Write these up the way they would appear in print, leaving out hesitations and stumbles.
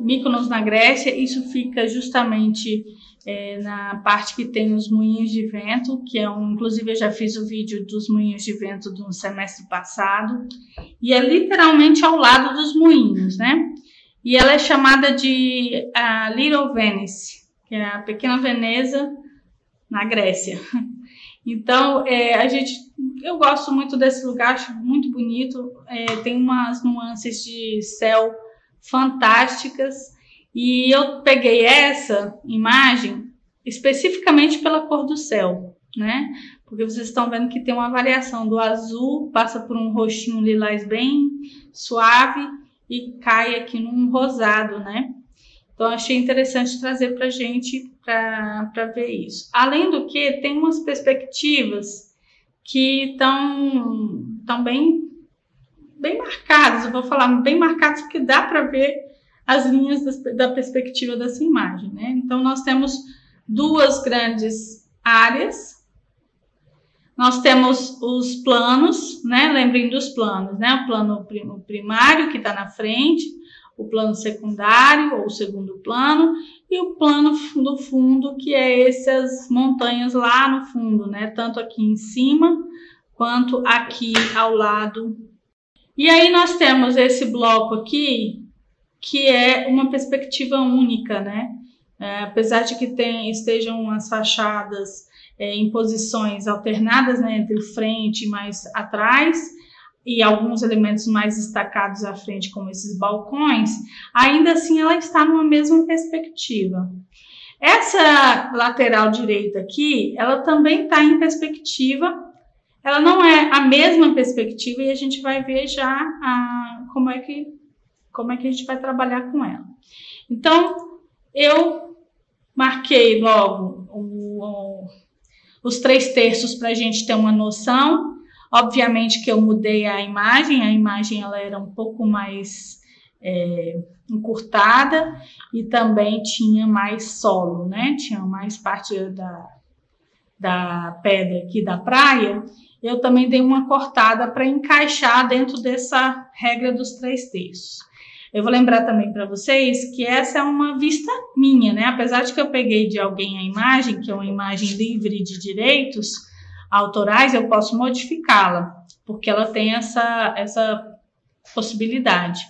Mykonos, na Grécia. Isso fica justamente na parte que tem os moinhos de vento, que inclusive eu já fiz o vídeo dos moinhos de vento do semestre passado, e é literalmente ao lado dos moinhos, né? E ela é chamada de Little Venice, que é a pequena Veneza na Grécia. Então, eu gosto muito desse lugar, acho muito bonito, tem umas nuances de céu fantásticas, e eu peguei essa imagem especificamente pela cor do céu, né? Porque vocês estão vendo que tem uma variação do azul, passa por um roxinho lilás bem suave e cai aqui num rosado, né? Então, achei interessante trazer pra gente para ver isso. Além do que, tem umas perspectivas que estão bem marcadas. Eu vou falar bem marcadas porque dá para ver as linhas da perspectiva dessa imagem, né? Então, nós temos duas grandes áreas. Nós temos os planos, né? Lembrem dos planos, né? O plano primário, que está na frente, o plano secundário, ou segundo plano, e o plano do fundo, que é essas montanhas lá no fundo, né? Tanto aqui em cima, quanto aqui ao lado. E aí nós temos esse bloco aqui, que é uma perspectiva única, né? Apesar de que estejam as fachadas em posições alternadas, né, entre frente e mais atrás, e alguns elementos mais destacados à frente, como esses balcões, ainda assim ela está numa mesma perspectiva. Essa lateral direita aqui, ela também está em perspectiva, ela não é a mesma perspectiva, e a gente vai ver já como é que a gente vai trabalhar com ela. Então, eu marquei logo os 3/3 para a gente ter uma noção. Obviamente que eu mudei a imagem ela era um pouco mais encurtada, e também tinha mais solo, né? Tinha mais parte da pedra aqui da praia. Eu também dei uma cortada para encaixar dentro dessa regra dos 3/3. Eu vou lembrar também para vocês que essa é uma vista minha, né? Apesar de que eu peguei de alguém a imagem, que é uma imagem livre de direitos autorais, eu posso modificá-la, porque ela tem essa possibilidade.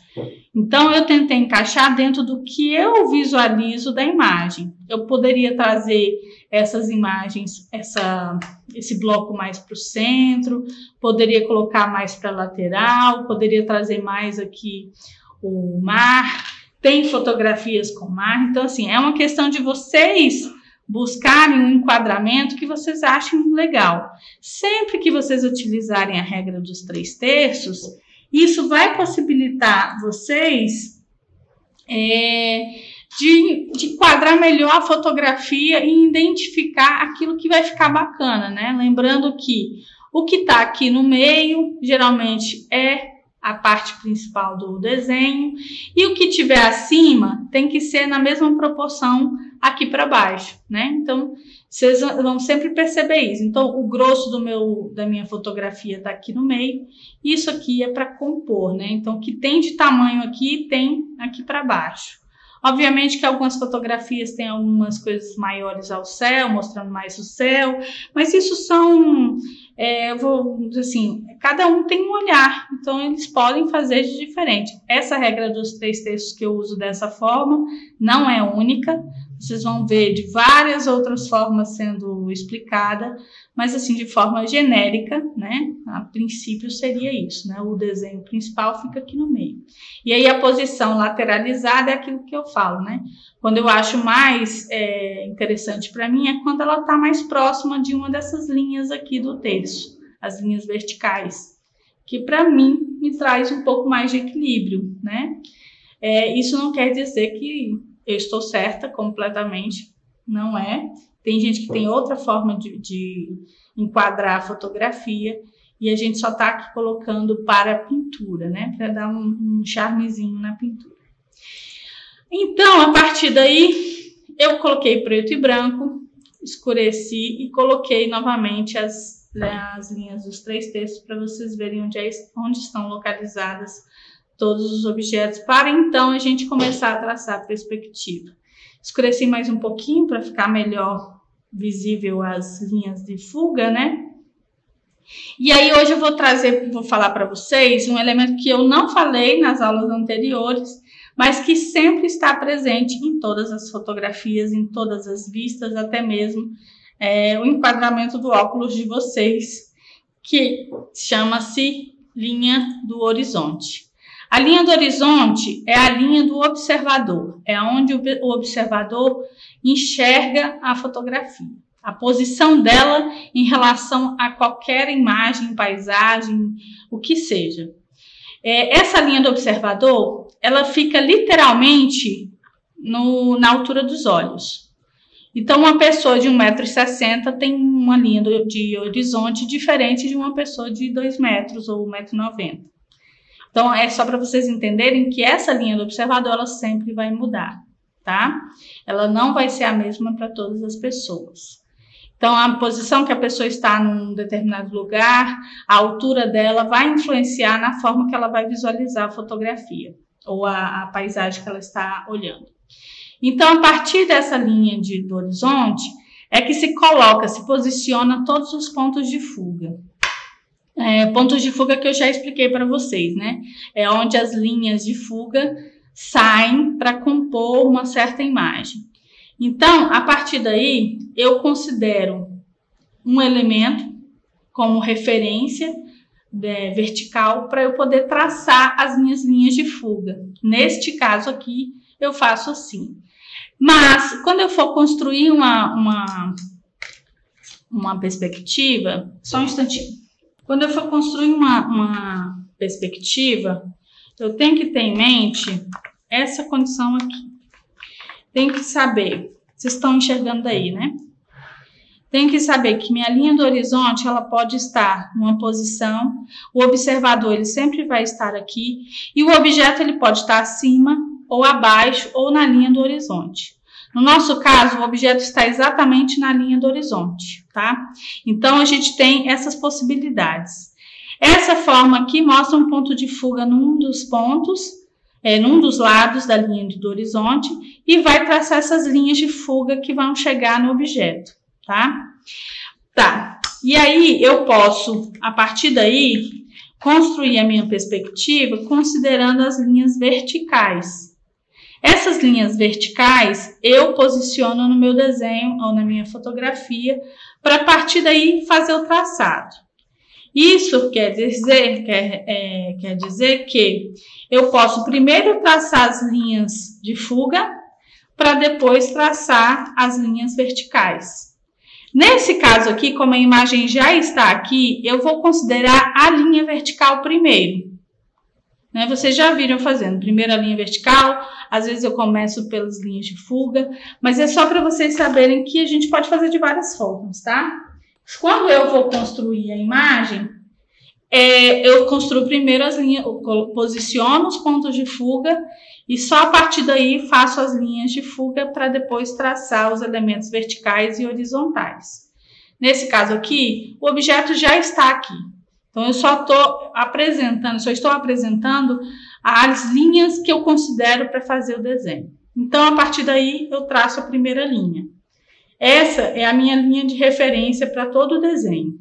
Então, eu tentei encaixar dentro do que eu visualizo da imagem. Eu poderia trazer essas imagens, esse bloco mais para o centro, poderia colocar mais para a lateral, poderia trazer mais aqui o mar, tem fotografias com mar. Então, assim, é uma questão de vocês buscarem um enquadramento que vocês achem legal. Sempre que vocês utilizarem a regra dos 3/3, isso vai possibilitar vocês de enquadrar melhor a fotografia e identificar aquilo que vai ficar bacana, né? Lembrando que o que está aqui no meio, geralmente é a parte principal do desenho, e o que tiver acima tem que ser na mesma proporção aqui para baixo, né? Então, vocês vão sempre perceber isso. Então, o grosso da minha fotografia está aqui no meio, isso aqui é para compor, né? Então, o que tem de tamanho aqui, tem aqui para baixo. Obviamente que algumas fotografias têm algumas coisas maiores ao céu, mostrando mais o céu, mas isso são, eu vou dizer assim, cada um tem um olhar, então eles podem fazer de diferente. Essa regra dos 3/3 que eu uso dessa forma não é única, vocês vão ver de várias outras formas sendo explicada, mas assim, de forma genérica, né? A princípio seria isso, né? O desenho principal fica aqui no meio. E aí a posição lateralizada é aquilo que eu falo, né? Quando eu acho mais interessante para mim é quando ela está mais próxima de uma dessas linhas aqui do terço, as linhas verticais, que para mim me traz um pouco mais de equilíbrio, né? Isso não quer dizer que eu estou certa completamente, não é. Tem gente que tem outra forma de enquadrar a fotografia, e a gente só está aqui colocando para a pintura, né? Para dar um charmezinho na pintura. Então, a partir daí, eu coloquei preto e branco, escureci e coloquei novamente as linhas dos 3/3 para vocês verem onde estão localizadas todos os objetos, para então a gente começar a traçar a perspectiva. Escureci mais um pouquinho para ficar melhor visível as linhas de fuga, né? E aí hoje eu vou falar para vocês um elemento que eu não falei nas aulas anteriores, mas que sempre está presente em todas as fotografias, em todas as vistas, até mesmo o enquadramento do óculos de vocês, que chama-se linha do horizonte. A linha do horizonte é a linha do observador, é onde o observador enxerga a fotografia, a posição dela em relação a qualquer imagem, paisagem, o que seja. Essa linha do observador, ela fica literalmente na altura dos olhos. Então, uma pessoa de 1,60 m tem uma linha de horizonte diferente de uma pessoa de 2 metros ou 1,90 m. Então, é só para vocês entenderem que essa linha do observador, ela sempre vai mudar, tá? Ela não vai ser a mesma para todas as pessoas. Então, a posição que a pessoa está num determinado lugar, a altura dela vai influenciar na forma que ela vai visualizar a fotografia ou a paisagem que ela está olhando. Então, a partir dessa linha do horizonte, é que se posiciona todos os pontos de fuga. Pontos de fuga que eu já expliquei para vocês, né? É onde as linhas de fuga saem para compor uma certa imagem. Então, a partir daí, eu considero um elemento como referência vertical para eu poder traçar as minhas linhas de fuga. Neste caso aqui, eu faço assim. Mas, quando eu for construir uma perspectiva, só um instantinho. Quando eu for construir uma perspectiva, eu tenho que ter em mente essa condição aqui. Tenho que saber, vocês estão enxergando aí, né? Tenho que saber que minha linha do horizonte, ela pode estar numa posição, o observador, ele sempre vai estar aqui, e o objeto, ele pode estar acima, ou abaixo, ou na linha do horizonte. No nosso caso, o objeto está exatamente na linha do horizonte, tá? Então, a gente tem essas possibilidades. Essa forma aqui mostra um ponto de fuga num dos pontos, num dos lados da linha do horizonte, e vai traçar essas linhas de fuga que vão chegar no objeto, tá? Tá. E aí, eu posso, a partir daí, construir a minha perspectiva considerando as linhas verticais. Essas linhas verticais eu posiciono no meu desenho ou na minha fotografia para a partir daí fazer o traçado. Isso quer dizer que eu posso primeiro traçar as linhas de fuga para depois traçar as linhas verticais. Nesse caso aqui, como a imagem já está aqui, eu vou considerar a linha vertical primeiro. Vocês já viram fazendo primeiro a linha vertical, às vezes eu começo pelas linhas de fuga, mas é só para vocês saberem que a gente pode fazer de várias formas, tá? Quando eu vou construir a imagem, eu construo primeiro as linhas, posiciono os pontos de fuga e só a partir daí faço as linhas de fuga para depois traçar os elementos verticais e horizontais. Nesse caso aqui, o objeto já está aqui. Então, eu só estou apresentando as linhas que eu considero para fazer o desenho. Então, a partir daí, eu traço a primeira linha. Essa é a minha linha de referência para todo o desenho.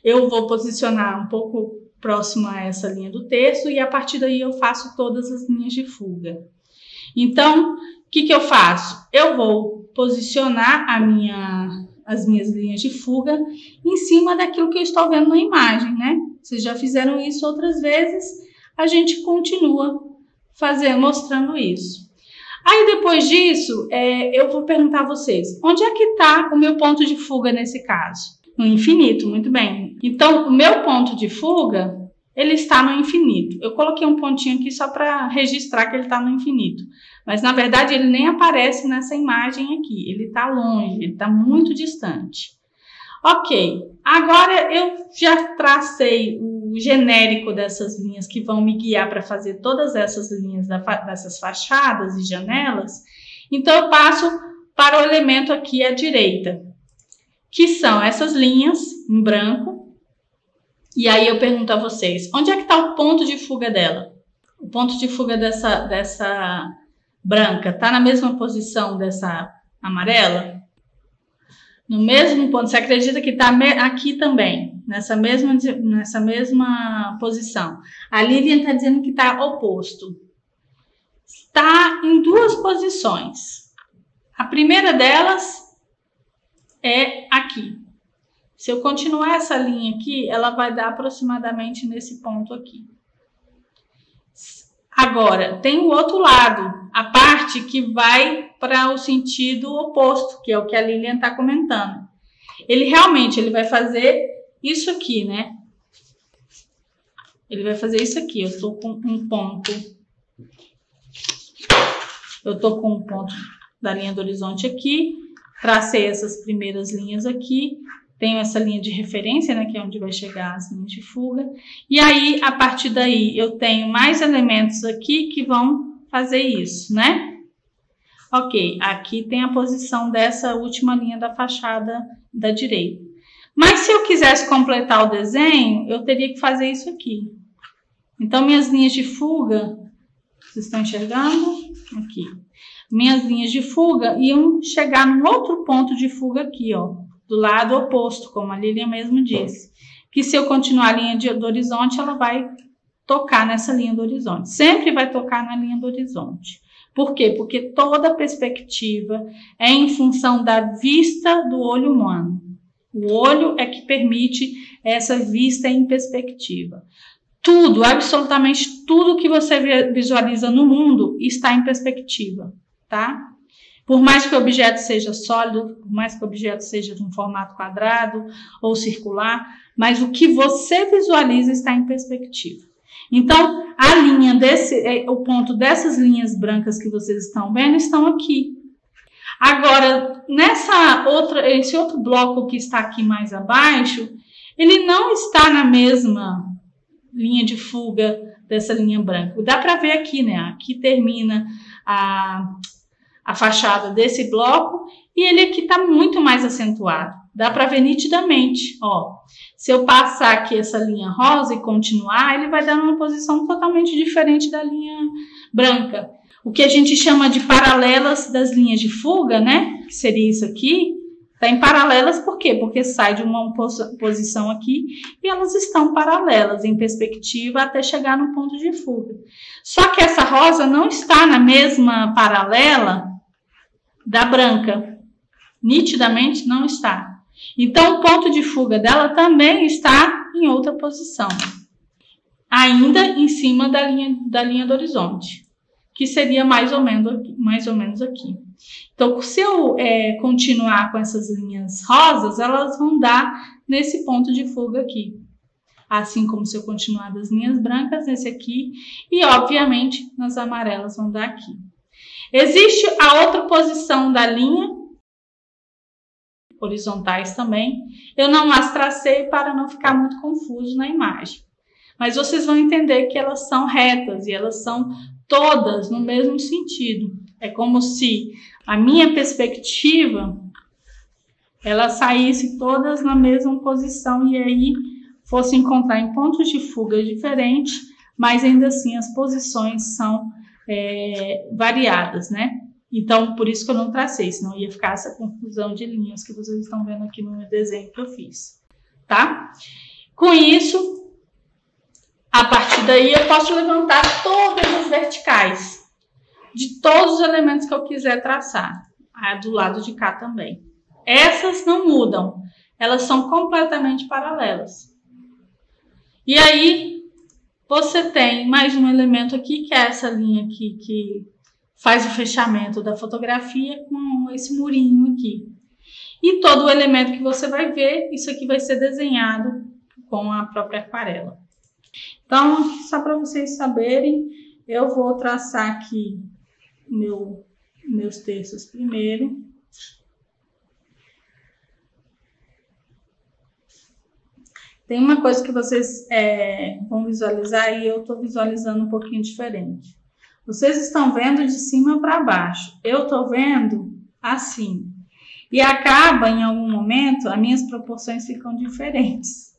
Eu vou posicionar um pouco próximo a essa linha do texto e a partir daí eu faço todas as linhas de fuga. Então, o que eu faço? Eu vou posicionar as minhas linhas de fuga em cima daquilo que eu estou vendo na imagem, né? Vocês já fizeram isso outras vezes, a gente continua mostrando isso. Aí, depois disso, eu vou perguntar a vocês, onde é que está o meu ponto de fuga nesse caso? No infinito, muito bem. Então, o meu ponto de fuga, ele está no infinito. Eu coloquei um pontinho aqui só para registrar que ele está no infinito. Mas, na verdade, ele nem aparece nessa imagem aqui. Ele está longe, ele está muito distante. Ok, agora eu já tracei o genérico dessas linhas que vão me guiar para fazer todas essas linhas dessas fachadas e janelas. Então, eu passo para o elemento aqui à direita, que são essas linhas em branco, E aí eu pergunto a vocês, onde é que está o ponto de fuga dela? O ponto de fuga dessa branca está na mesma posição dessa amarela? No mesmo ponto, você acredita que está aqui também, nessa mesma posição. A Lilian está dizendo que está oposto. Está em duas posições. A primeira delas é aqui. Se eu continuar essa linha aqui, ela vai dar aproximadamente nesse ponto aqui. Agora, tem o outro lado, a parte que vai para o sentido oposto, que é o que a Lilian está comentando. Ele vai fazer isso aqui, né? Ele vai fazer isso aqui. Eu estou com um ponto. Eu estou com um ponto da linha do horizonte aqui. Tracei essas primeiras linhas aqui. Tenho essa linha de referência, né, que é onde vai chegar as linhas de fuga. E aí, a partir daí, eu tenho mais elementos aqui que vão fazer isso, né? Ok, aqui tem a posição dessa última linha da fachada da direita. Mas se eu quisesse completar o desenho, eu teria que fazer isso aqui. Então, minhas linhas de fuga, vocês estão enxergando? Aqui. Minhas linhas de fuga iam chegar num outro ponto de fuga aqui, ó. Do lado oposto, como a Lilian mesmo disse. Que se eu continuar a linha do horizonte, ela vai tocar nessa linha do horizonte. Sempre vai tocar na linha do horizonte. Por quê? Porque toda perspectiva é em função da vista do olho humano. O olho é que permite essa vista em perspectiva. Tudo, absolutamente tudo que você visualiza no mundo está em perspectiva, tá? Por mais que o objeto seja sólido, por mais que o objeto seja de um formato quadrado ou circular, mas o que você visualiza está em perspectiva. Então, a linha o ponto dessas linhas brancas que vocês estão vendo estão aqui. Agora, esse outro bloco que está aqui mais abaixo, ele não está na mesma linha de fuga dessa linha branca. Dá para ver aqui, né? Aqui termina a fachada desse bloco e ele aqui está muito mais acentuado. Dá para ver nitidamente, ó. Se eu passar aqui essa linha rosa e continuar, ele vai dar uma posição totalmente diferente da linha branca. O que a gente chama de paralelas das linhas de fuga, né? Que seria isso aqui. Está em paralelas por quê? Porque sai de uma posição aqui e elas estão paralelas em perspectiva até chegar no ponto de fuga. Só que essa rosa não está na mesma paralela da branca. Nitidamente não está. Então, o ponto de fuga dela também está em outra posição. Ainda em cima da linha do horizonte. Que seria mais ou menos aqui. Então, se eu continuar com essas linhas rosas, elas vão dar nesse ponto de fuga aqui. Assim como se eu continuar das linhas brancas, nesse aqui. E, obviamente, nas amarelas vão dar aqui. Existe a outra posição da linha, horizontais também. Eu não as tracei para não ficar muito confuso na imagem. Mas vocês vão entender que elas são retas e elas são todas no mesmo sentido. É como se a minha perspectiva, ela saísse todas na mesma posição e aí fosse encontrar em pontos de fuga diferentes, mas ainda assim as posições são variadas, né? Então, por isso que eu não tracei, senão ia ficar essa confusão de linhas que vocês estão vendo aqui no desenho que eu fiz, tá? Com isso, a partir daí eu posso levantar todas as verticais de todos os elementos que eu quiser traçar, do lado de cá também. Essas não mudam, elas são completamente paralelas. E aí, você tem mais um elemento aqui, que é essa linha aqui, que faz o fechamento da fotografia com esse murinho aqui. E todo o elemento que você vai ver, isso aqui vai ser desenhado com a própria aquarela. Então, só para vocês saberem, eu vou traçar aqui meus terços primeiro. Tem uma coisa que vocês vão visualizar e eu estou visualizando um pouquinho diferente. Vocês estão vendo de cima para baixo. Eu estou vendo assim. E acaba, em algum momento, as minhas proporções ficam diferentes.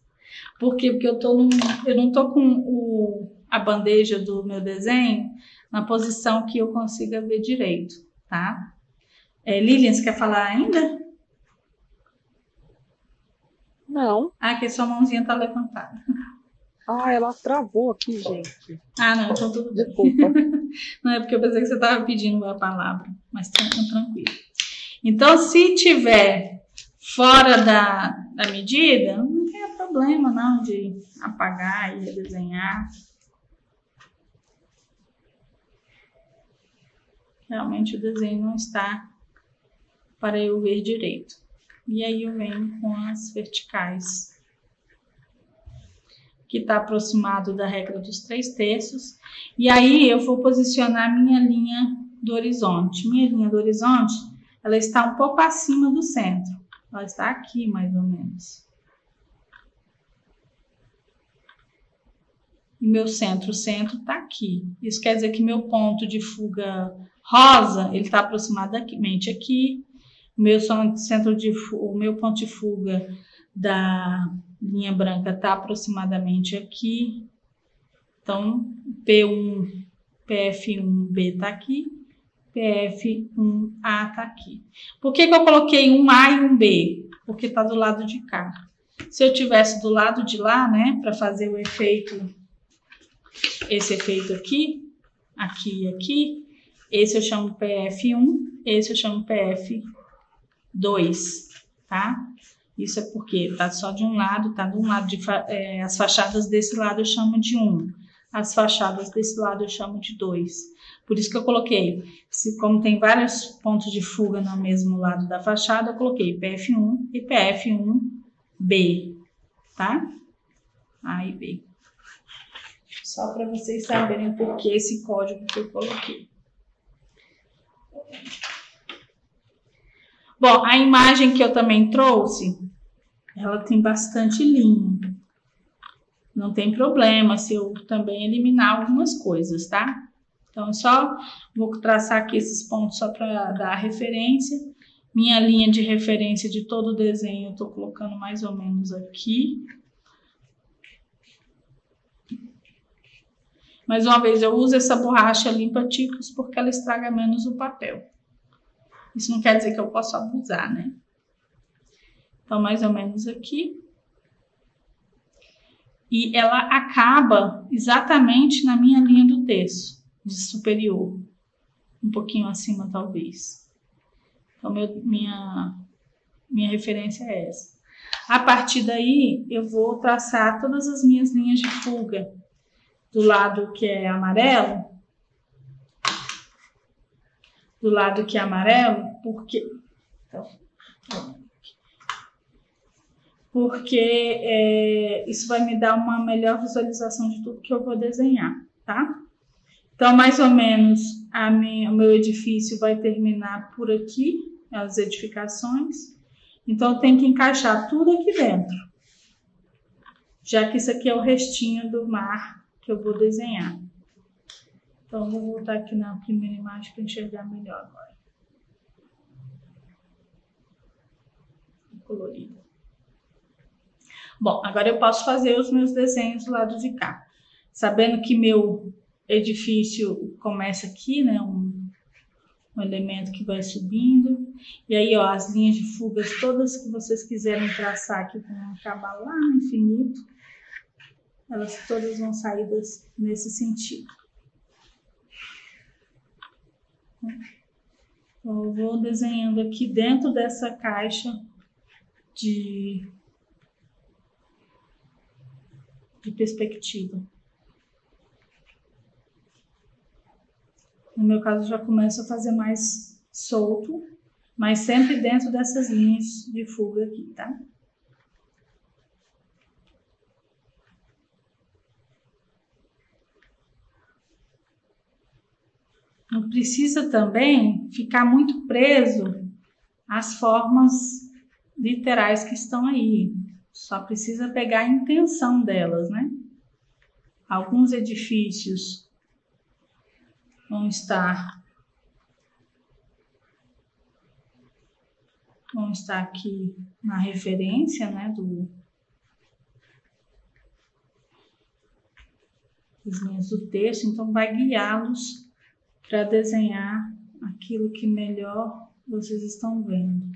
Por quê? Porque eu não tô com a bandeja do meu desenho na posição que eu consiga ver direito, tá? Lilian, você quer falar ainda? Não. Ah, que sua mãozinha tá levantada. Ah, ela travou aqui, gente. Ah, não, então tudo bem. Desculpa. Não é porque eu pensei que você estava pedindo a palavra, mas tranquilo. Então, se tiver fora da medida, não tem problema não de apagar e redesenhar. Realmente o desenho não está para eu ver direito. E aí eu venho com as verticais, que está aproximado da regra dos 3/3. E aí eu vou posicionar minha linha do horizonte. Minha linha do horizonte, ela está um pouco acima do centro. Ela está aqui, mais ou menos. E meu centro está aqui. Isso quer dizer que meu ponto de fuga rosa, ele está aproximadamente aqui. O meu ponto de fuga da linha branca está aproximadamente aqui. Então, P1, PF1B está aqui, PF1A está aqui. Por que eu coloquei um A e um B? Porque está do lado de cá. Se eu tivesse do lado de lá, né, para fazer o efeito, esse efeito aqui, aqui e aqui, esse eu chamo PF1, esse eu chamo PF2, tá? Isso é porque tá só de um lado, tá de um lado, as fachadas desse lado eu chamo de 1. As fachadas desse lado eu chamo de 2. Por isso que eu coloquei, como tem vários pontos de fuga no mesmo lado da fachada, eu coloquei PF1 e PF1B, tá? A e B. Só para vocês saberem por que esse código que eu coloquei. Bom, a imagem que eu também trouxe, ela tem bastante linha. Não tem problema se eu também eliminar algumas coisas, tá? Então, eu só vou traçar aqui esses pontos só para dar a referência. Minha linha de referência de todo o desenho eu estou colocando mais ou menos aqui. Mais uma vez, eu uso essa borracha limpa-ticos porque ela estraga menos o papel. Isso não quer dizer que eu posso abusar, né? Então, mais ou menos aqui. E ela acaba exatamente na minha linha do terço, de superior. Um pouquinho acima, talvez. Então, minha referência é essa. A partir daí, eu vou traçar todas as minhas linhas de fuga. Do lado que é amarelo. Do lado que é amarelo, porque... isso vai me dar uma melhor visualização de tudo que eu vou desenhar, tá? Então, mais ou menos, o meu edifício vai terminar por aqui, as edificações. Então, eu tenho que encaixar tudo aqui dentro, já que isso aqui é o restinho do mar que eu vou desenhar. Então, vou voltar aqui na primeira imagem para enxergar melhor agora. Colorido. Bom, agora eu posso fazer os meus desenhos do lado de cá. Sabendo que meu edifício começa aqui, né? Um elemento que vai subindo. E aí, ó, as linhas de fugas todas que vocês quiserem traçar aqui vão acabar lá no infinito. Elas todas vão sair nesse sentido. Então, eu vou desenhando aqui dentro dessa caixa de perspectiva. No meu caso, já começo a fazer mais solto, mas sempre dentro dessas linhas de fuga aqui, tá? Não precisa também ficar muito preso às formas literais que estão aí. Só precisa pegar a intenção delas, né? Alguns edifícios vão estar aqui na referência, né, as linhas do texto, então vai guiá-los para desenhar aquilo que melhor vocês estão vendo.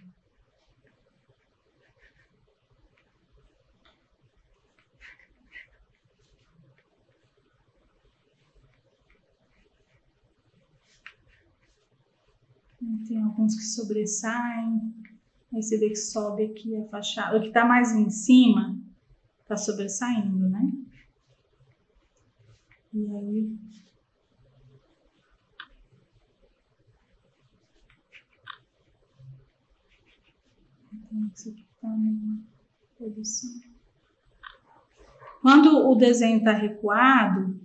Tem alguns que sobressaem, aí você vê que sobe aqui a fachada. O que está mais em cima está sobressaindo, né? E aí isso aqui está numa posição. Quando o desenho está recuado,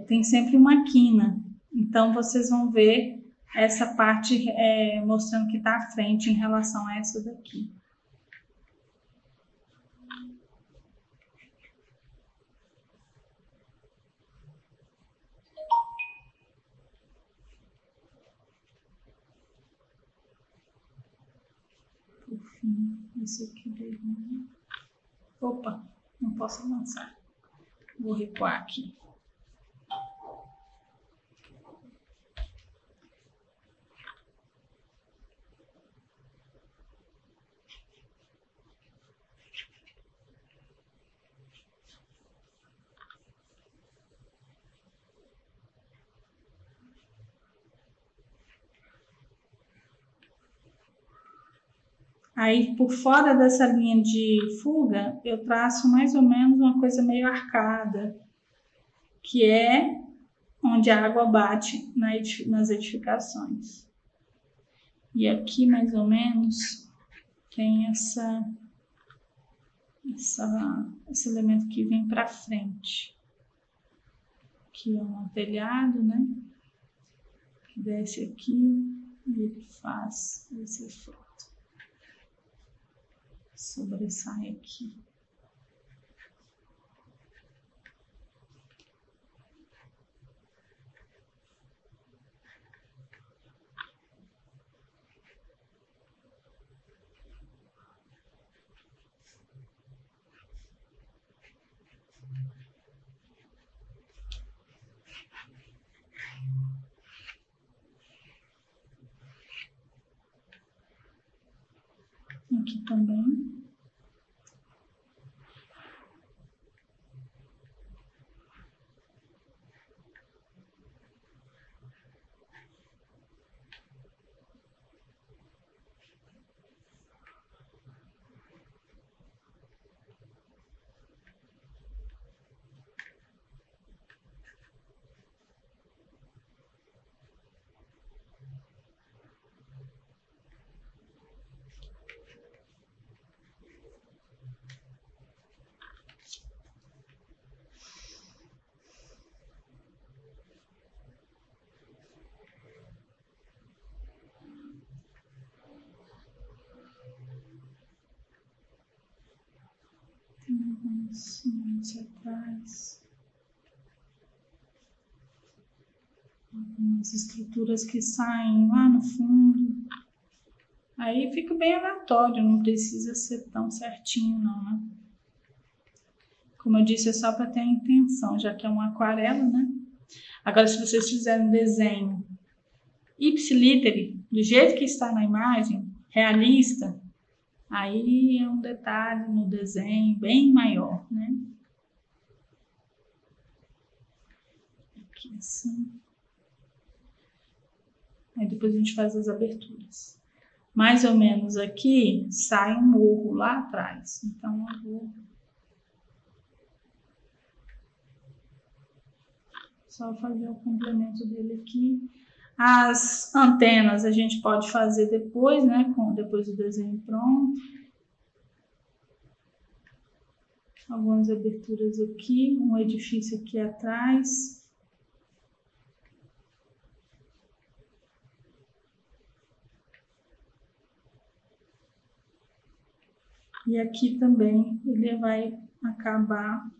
tem sempre uma quina. Então vocês vão ver essa parte mostrando que está à frente em relação a essa daqui. Por fim, esse aqui dele. Opa, não posso avançar. Vou recuar aqui. Aí, por fora dessa linha de fuga, eu traço mais ou menos uma coisa meio arcada, que é onde a água bate nas edificações. E aqui, mais ou menos, tem esse elemento que vem para frente, que é um telhado, né? Que desce aqui e ele faz esse efeito. Sobressai aqui. Aqui também. Assim, atrás. Algumas estruturas que saem lá no fundo. Aí fica bem aleatório, não precisa ser tão certinho não, né? Como eu disse, é só para ter a intenção, já que é uma aquarela, né? Agora, se vocês fizerem um desenho ipsilítere, do jeito que está na imagem, realista, aí é um detalhe no desenho bem maior, né? Aqui assim. Aí depois a gente faz as aberturas. Mais ou menos aqui sai um morro lá atrás. Então eu vou só fazer o complemento dele aqui. As antenas a gente pode fazer depois, né? Depois do desenho pronto. Algumas aberturas aqui, um edifício aqui atrás. E aqui também ele vai acabar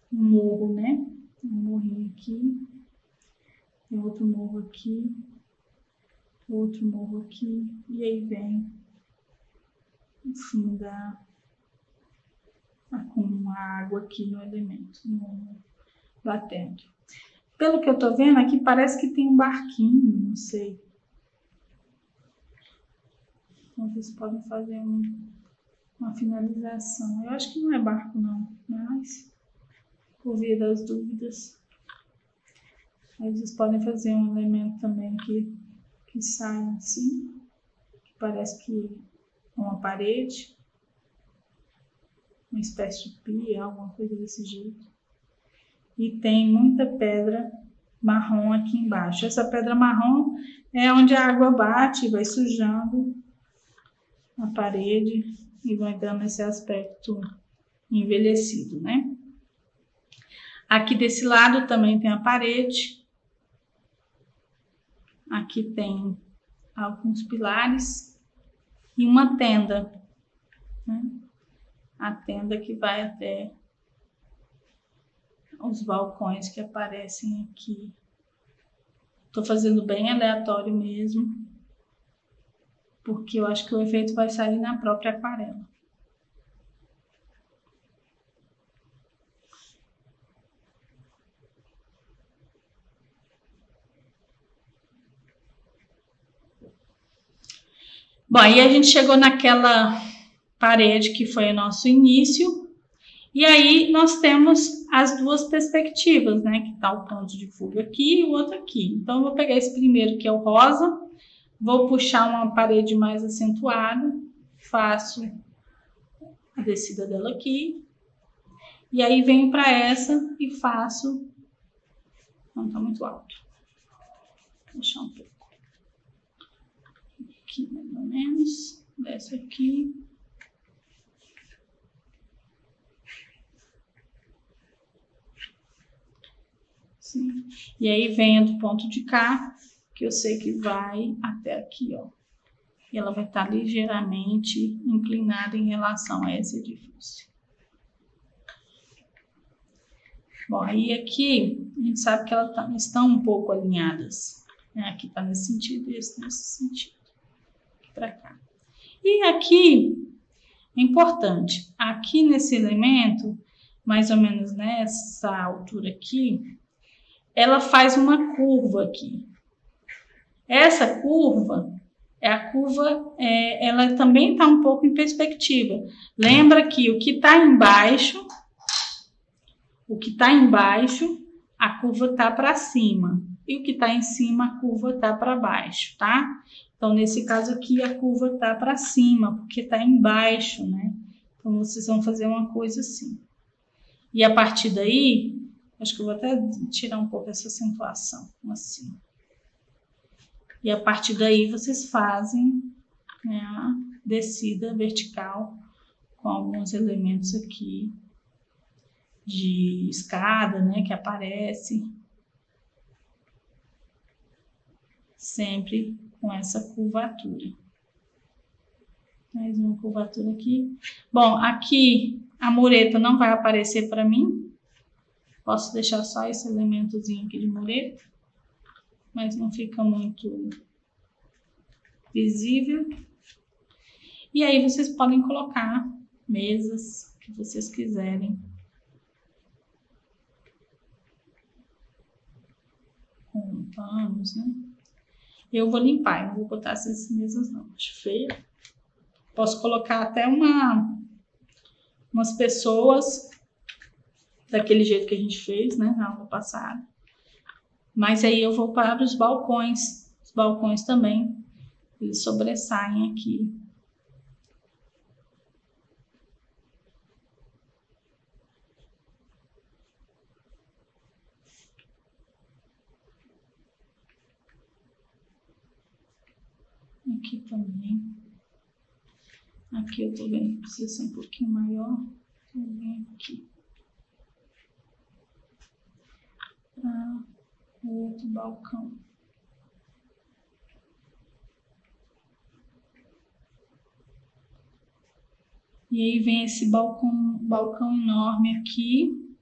um morro, né? Um morrinho aqui. Tem outro morro aqui. Outro morro aqui. E aí vem o fim da com a água aqui no elemento, batendo. Pelo que eu tô vendo aqui, parece que tem um barquinho, não sei. Então, vocês podem fazer uma finalização. Eu acho que não é barco não, mas por via das dúvidas. Aí vocês podem fazer um elemento também que sai assim, que parece que é uma parede, uma espécie de pia, alguma coisa desse jeito. E tem muita pedra marrom aqui embaixo. Essa pedra marrom é onde a água bate e vai sujando a parede e vai dando esse aspecto envelhecido, né? Aqui desse lado também tem a parede. Aqui tem alguns pilares e uma tenda, né? A tenda que vai até os balcões que aparecem aqui. Tô fazendo bem aleatório mesmo, porque eu acho que o efeito vai sair na própria aquarela. Bom, aí a gente chegou naquela parede que foi o nosso início, e aí nós temos as duas perspectivas, né? Que tá o ponto de fuga aqui e o outro aqui. Então eu vou pegar esse primeiro, que é o rosa, vou puxar uma parede mais acentuada, faço a descida dela aqui, e aí venho para essa e faço. Não tá muito alto. Vou deixar um pouco. Aqui mais ou menos, desce aqui. Sim. E aí venho do ponto de cá, que eu sei que vai até aqui, ó. E ela vai estar ligeiramente inclinada em relação a esse edifício. Bom, aí aqui a gente sabe que elas estão um pouco alinhadas, né? Aqui tá nesse sentido e esse nesse sentido. Aqui para cá. E aqui é importante, aqui nesse elemento, mais ou menos nessa altura aqui, ela faz uma curva aqui. Essa curva ela também está um pouco em perspectiva. Lembra que o que está embaixo, a curva está para cima. E o que está em cima, a curva está para baixo, tá? Então, nesse caso aqui, a curva está para cima, porque está embaixo, né? Então, vocês vão fazer uma coisa assim. E a partir daí, acho que eu vou até tirar um pouco essa acentuação, assim. E a partir daí, vocês fazem, né, a descida vertical com alguns elementos aqui de escada, né, que aparece. Sempre com essa curvatura. Mais uma curvatura aqui. Bom, aqui a mureta não vai aparecer para mim. Posso deixar só esse elementozinho aqui de mureta, mas não fica muito visível. E aí vocês podem colocar mesas que vocês quiserem. Com panos, né? Eu vou limpar, eu não vou botar essas mesas não, acho feia. Posso colocar até umas pessoas daquele jeito que a gente fez, né, na aula passada. Mas aí eu vou para os balcões. Os balcões também, eles sobressaem aqui. Aqui também. Aqui eu tô vendo que precisa ser um pouquinho maior. Vou vir aqui. Para o outro balcão. E aí vem esse balcão enorme aqui.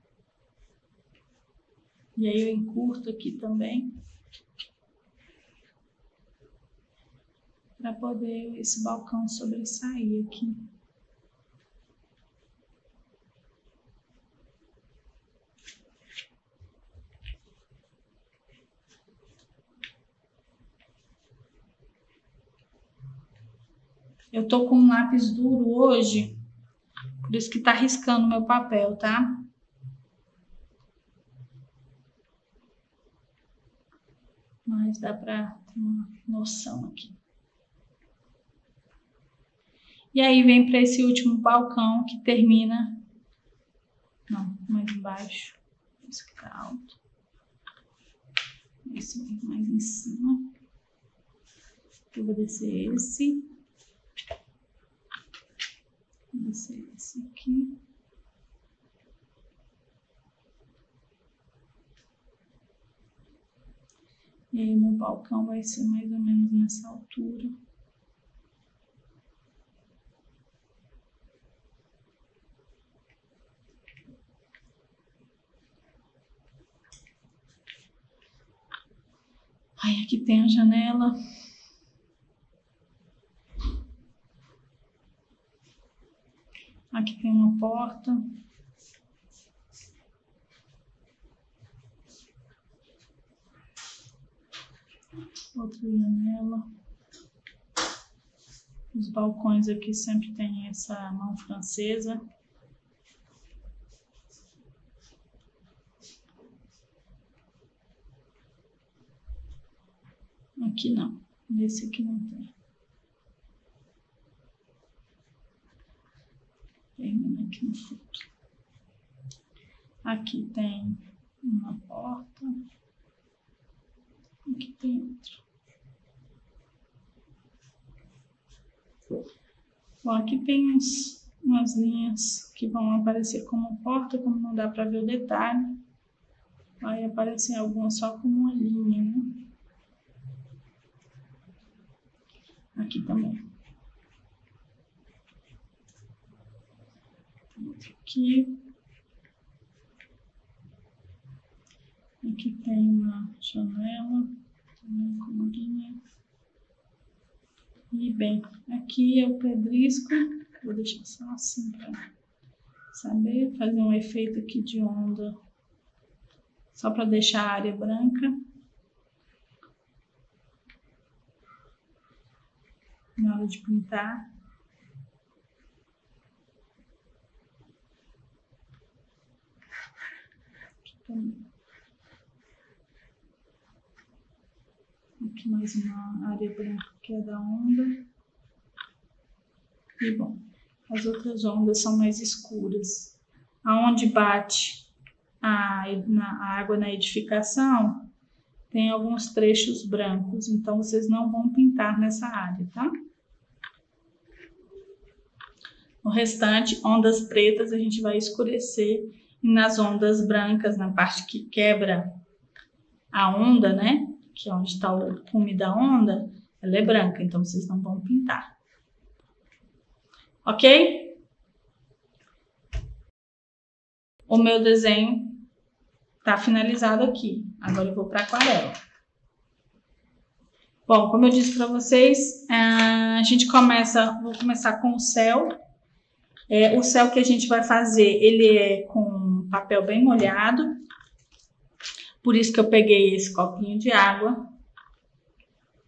E aí eu encurto aqui também. Para poder esse balcão sobressair aqui. Eu tô com um lápis duro hoje, por isso que tá riscando meu papel, tá? Mas dá pra ter uma noção aqui. E aí vem para esse último balcão que termina... Não, mais embaixo. Esse que tá alto. Esse mais em cima. Eu vou descer esse. Vou descer esse aqui. E aí meu balcão vai ser mais ou menos nessa altura. Aí aqui tem a janela. Aqui tem uma porta. Outra janela. Os balcões aqui sempre tem essa mão francesa. Aqui não. Nesse aqui não tem. Termina aqui no fundo. Aqui tem uma porta. Aqui tem outra. Bom, aqui tem umas linhas que vão aparecer como porta, como não dá para ver o detalhe. Vai aparecer algumas só como uma linha, né? Aqui também. Aqui. Aqui tem uma janela, uma comodinha. E bem, aqui é o pedrisco. Vou deixar só assim para saber. Fazer um efeito aqui de onda. Só para deixar a área branca. Na hora de pintar. Aqui também. Aqui mais uma área branca que é da onda. E bom, as outras ondas são mais escuras. Aonde bate a água na edificação, tem alguns trechos brancos, então vocês não vão pintar nessa área, tá? No restante, ondas pretas a gente vai escurecer, e nas ondas brancas, na parte que quebra a onda, né? Que é onde está o cume da onda, ela é branca, então vocês não vão pintar. Ok? O meu desenho está finalizado aqui. Agora eu vou para aquarela. Bom, como eu disse para vocês, vou começar com o céu. O céu que a gente vai fazer, ele é com papel bem molhado. Por isso que eu peguei esse copinho de água.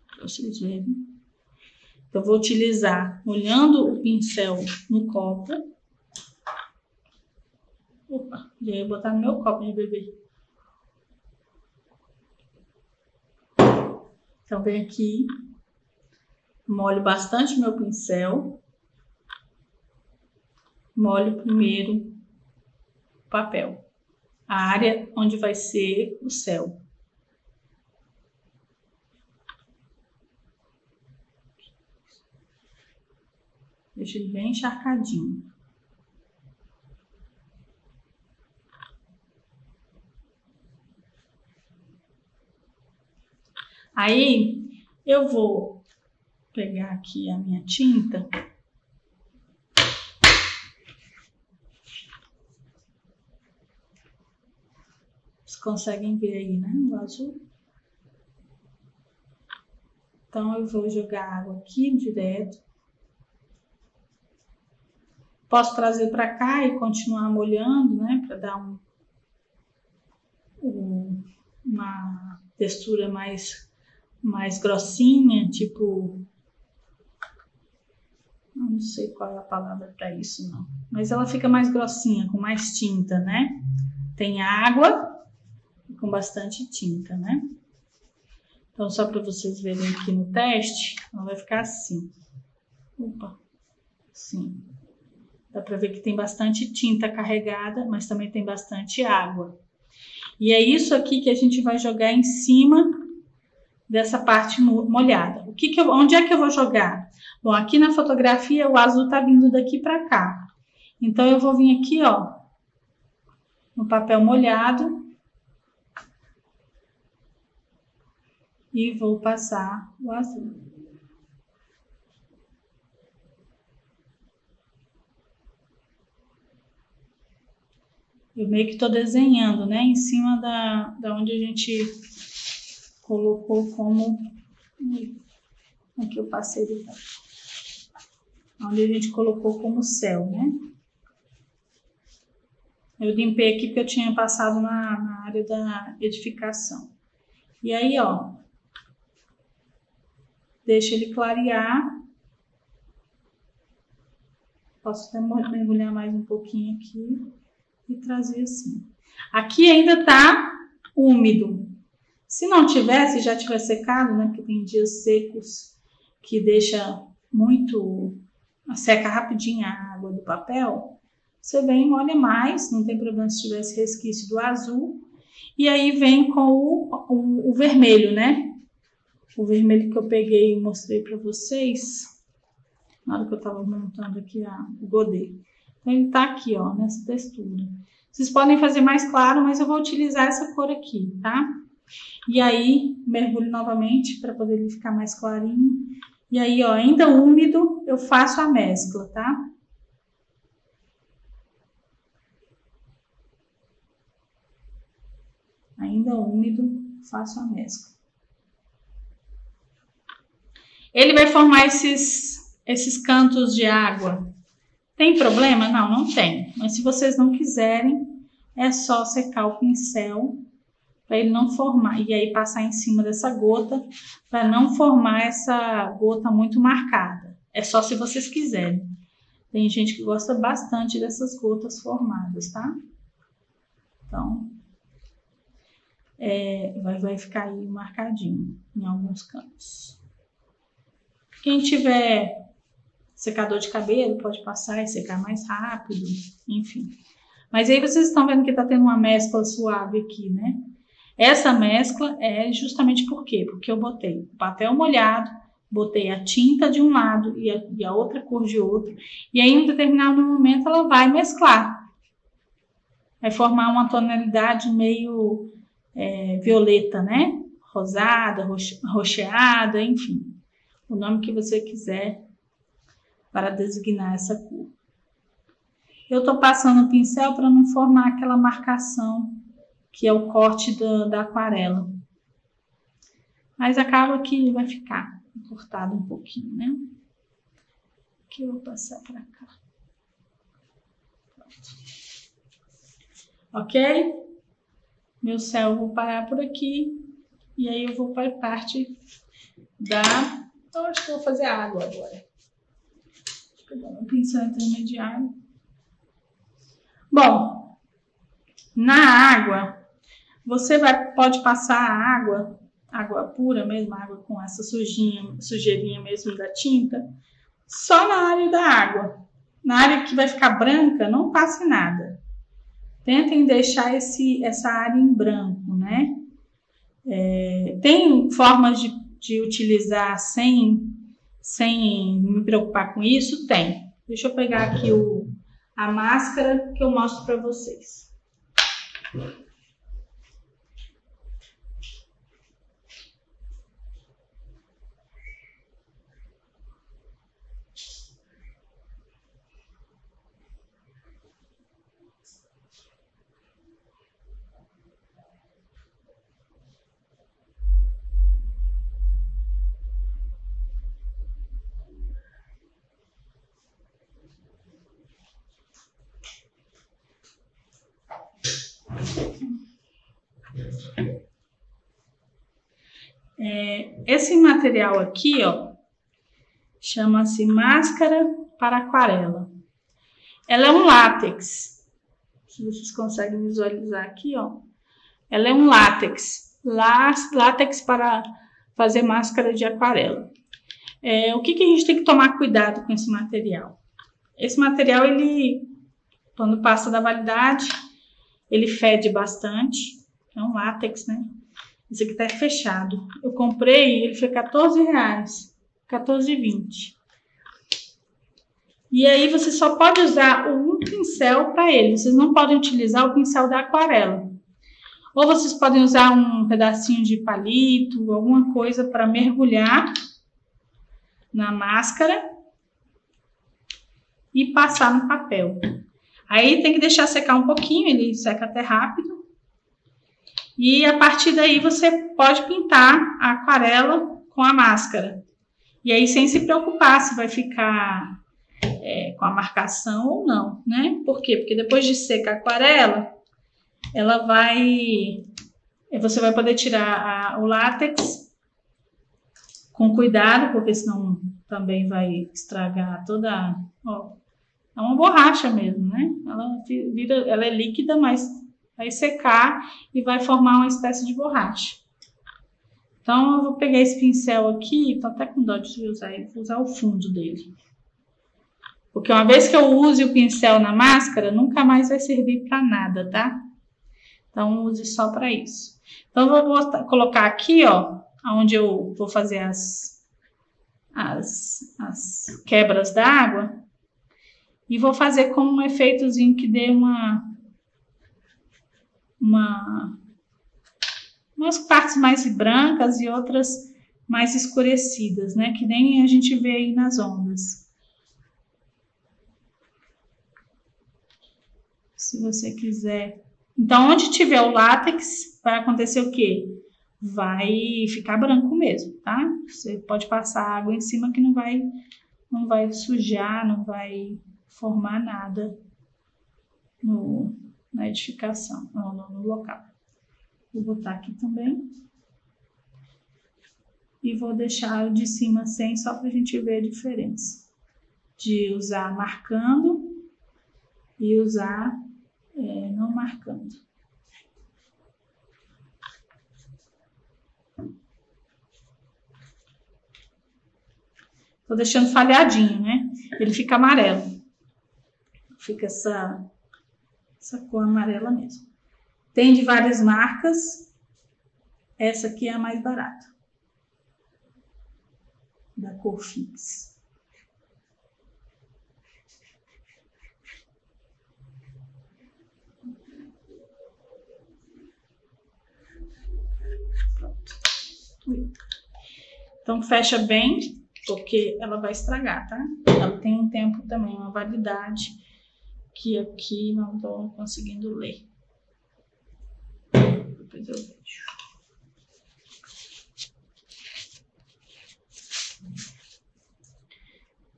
Para vocês verem. Eu vou utilizar, molhando o pincel no copo. Opa, já ia botar no meu copo de bebê. Então, venho aqui, molho bastante meu pincel. Molho primeiro o papel. A área onde vai ser o céu. Deixa ele bem encharcadinho. Aí, eu vou pegar aqui a minha tinta. Vocês conseguem ver aí, né? O azul. Então, eu vou jogar água aqui direto. Posso trazer para cá e continuar molhando, né? Para dar uma textura mais grossinha, tipo Eu não sei qual é a palavra para isso, não. Mas ela fica mais grossinha, com mais tinta, né? Tem água e com bastante tinta, né? Então, só para vocês verem aqui no teste, ela vai ficar assim. Opa, assim. Dá para ver que tem bastante tinta carregada, mas também tem bastante água. E é isso aqui que a gente vai jogar em cima dessa parte molhada. Onde é que eu vou jogar? Bom, aqui na fotografia o azul tá vindo daqui para cá. Então, eu vou vir aqui, ó, no papel molhado. E vou passar o azul. Eu meio que tô desenhando, né? Em cima da onde a gente colocou como... Aqui eu passei onde a gente colocou como céu, né? Eu limpei aqui porque eu tinha passado na área da edificação. E aí, ó, deixa ele clarear. Posso até mergulhar mais um pouquinho aqui e trazer assim. Aqui ainda tá úmido. Se não tivesse, já tiver secado, né? Porque tem dias secos que deixa muito... seca rapidinho a água do papel. Você vem e molha mais, não tem problema se tivesse resquício do azul. E aí vem com o vermelho, né? O vermelho que eu peguei e mostrei para vocês na hora que eu estava montando aqui o godê. Então ele tá aqui, ó, nessa textura. Vocês podem fazer mais claro, mas eu vou utilizar essa cor aqui, tá? E aí mergulho novamente para poder ele ficar mais clarinho. E aí, ó, ainda úmido, eu faço a mescla, tá? Ainda úmido, faço a mescla. Ele vai formar esses cantos de água. Tem problema? Não, não tem. Mas se vocês não quiserem, é só secar o pincel para ele não formar. E aí passar em cima dessa gota para não formar essa gota muito marcada. É só se vocês quiserem. Tem gente que gosta bastante dessas gotas formadas, tá? Então, vai ficar aí marcadinho em alguns cantos. Quem tiver secador de cabelo pode passar e secar mais rápido, enfim. Mas aí vocês estão vendo que tá tendo uma mescla suave aqui, né? Essa mescla é justamente por quê? Porque eu botei o papel molhado, botei a tinta de um lado e a outra cor de outro. E aí, em um determinado momento, ela vai mesclar. Vai formar uma tonalidade meio violeta, né? Rosada, roxeada, enfim. O nome que você quiser para designar essa cor. Eu tô passando o pincel para não formar aquela marcação que é o corte da aquarela. Mas acaba que vai ficar cortado um pouquinho, né? Aqui eu vou passar para cá. Pronto. Ok? Meu céu eu vou parar por aqui. E aí eu vou para a parte eu acho que eu vou fazer a água agora. Vou pegar um pincel intermediário. Bom, na água, você pode passar a água pura mesmo, água com essa sujeirinha mesmo da tinta, só na área da água. Na área que vai ficar branca, não passe nada. Tentem deixar essa área em branco, né? Tem formas de utilizar sem me preocupar com isso? Tem. Deixa eu pegar aqui a máscara que eu mostro para vocês. Esse material aqui, ó, chama-se máscara para aquarela. Ela é um látex. Se vocês conseguem visualizar aqui, ó. Ela é um látex. Látex para fazer máscara de aquarela. O que a gente tem que tomar cuidado com esse material? Esse material, ele, quando passa da validade, ele fede bastante. É um látex, né? Esse aqui tá fechado. Eu comprei, ele foi R$14, R$14,20. E aí você só pode usar um pincel para ele. Vocês não podem utilizar o pincel da aquarela. Ou vocês podem usar um pedacinho de palito, alguma coisa para mergulhar na máscara e passar no papel. Aí tem que deixar secar um pouquinho, ele seca até rápido. E a partir daí você pode pintar a aquarela com a máscara. E aí sem se preocupar se vai ficar com a marcação ou não, né? Por quê? Porque depois de secar a aquarela, você vai poder tirar o látex com cuidado, porque senão também vai estragar toda... Ó, é uma borracha mesmo, né? Ela é líquida, mas vai secar e vai formar uma espécie de borracha. Então, eu vou pegar esse pincel aqui, tô até com dó de usar ele, vou usar o fundo dele. Porque uma vez que eu use o pincel na máscara, nunca mais vai servir para nada, tá? Então, use só para isso. Então, eu vou colocar aqui, ó, onde eu vou fazer as quebras d'água. E vou fazer com um efeitozinho que dê umas partes mais brancas e outras mais escurecidas, né? Que nem a gente vê aí nas ondas. Se você quiser. Então, onde tiver o látex, vai acontecer o quê? Vai ficar branco mesmo, tá? Você pode passar água em cima que não vai sujar, não vai formar nada na edificação, no local. Vou botar aqui também. E vou deixar o de cima sem, só para a gente ver a diferença. De usar marcando e usar não marcando. Tô deixando falhadinho, né? Ele fica amarelo. Fica essa cor amarela mesmo. Tem de várias marcas. Essa aqui é a mais barata. Da cor Fix. Pronto. Então fecha bem, porque ela vai estragar, tá? Ela tem um tempo também, uma validade, que aqui não tô conseguindo ler. Depois eu vejo.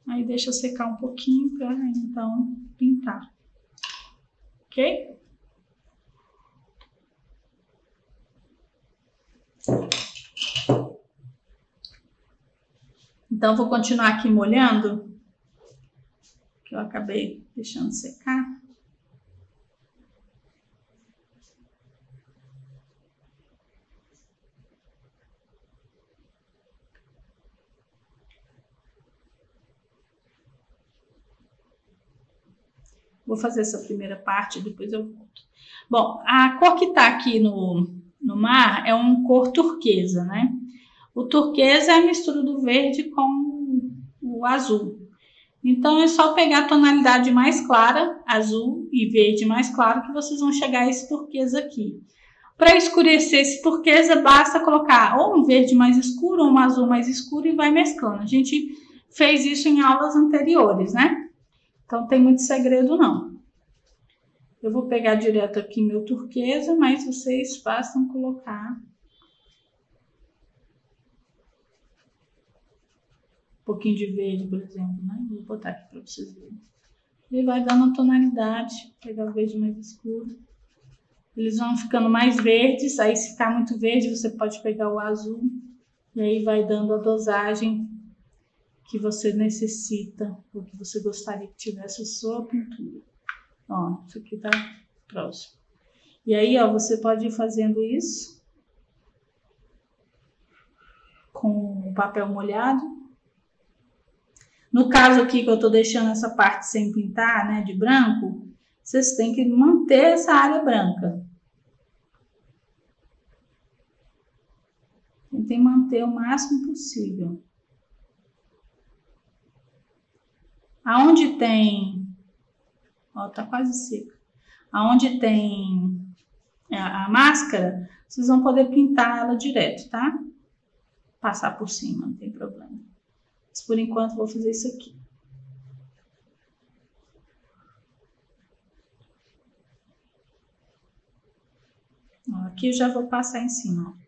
Aí deixa secar um pouquinho para então pintar. Ok? Então, vou continuar aqui molhando, que eu acabei deixando secar. Vou fazer essa primeira parte, depois eu volto. Bom, a cor que tá aqui no mar é uma cor turquesa, né? O turquesa é a mistura do verde com o azul. Então, é só pegar a tonalidade mais clara, azul e verde mais claro, que vocês vão chegar a esse turquesa aqui. Para escurecer esse turquesa, basta colocar ou um verde mais escuro ou um azul mais escuro e vai mesclando. A gente fez isso em aulas anteriores, né? Então, não tem muito segredo, não. Eu vou pegar direto aqui meu turquesa, mas vocês bastam colocar um pouquinho de verde, por exemplo, né? Vou botar aqui para vocês verem. Ele vai dando uma tonalidade, pegar o verde mais escuro. Eles vão ficando mais verdes, aí se ficar muito verde, você pode pegar o azul. E aí vai dando a dosagem que você necessita, ou que você gostaria que tivesse a sua pintura. Ó, isso aqui tá próximo. E aí, ó, você pode ir fazendo isso com o papel molhado. No caso aqui que eu tô deixando essa parte sem pintar, né, de branco, vocês têm que manter essa área branca. Tentem manter o máximo possível. Aonde tem, ó, tá quase seca. Aonde tem a máscara, vocês vão poder pintar ela direto, tá? Passar por cima, não tem problema. Mas por enquanto vou fazer isso aqui. Ó, aqui eu já vou passar em cima, ó.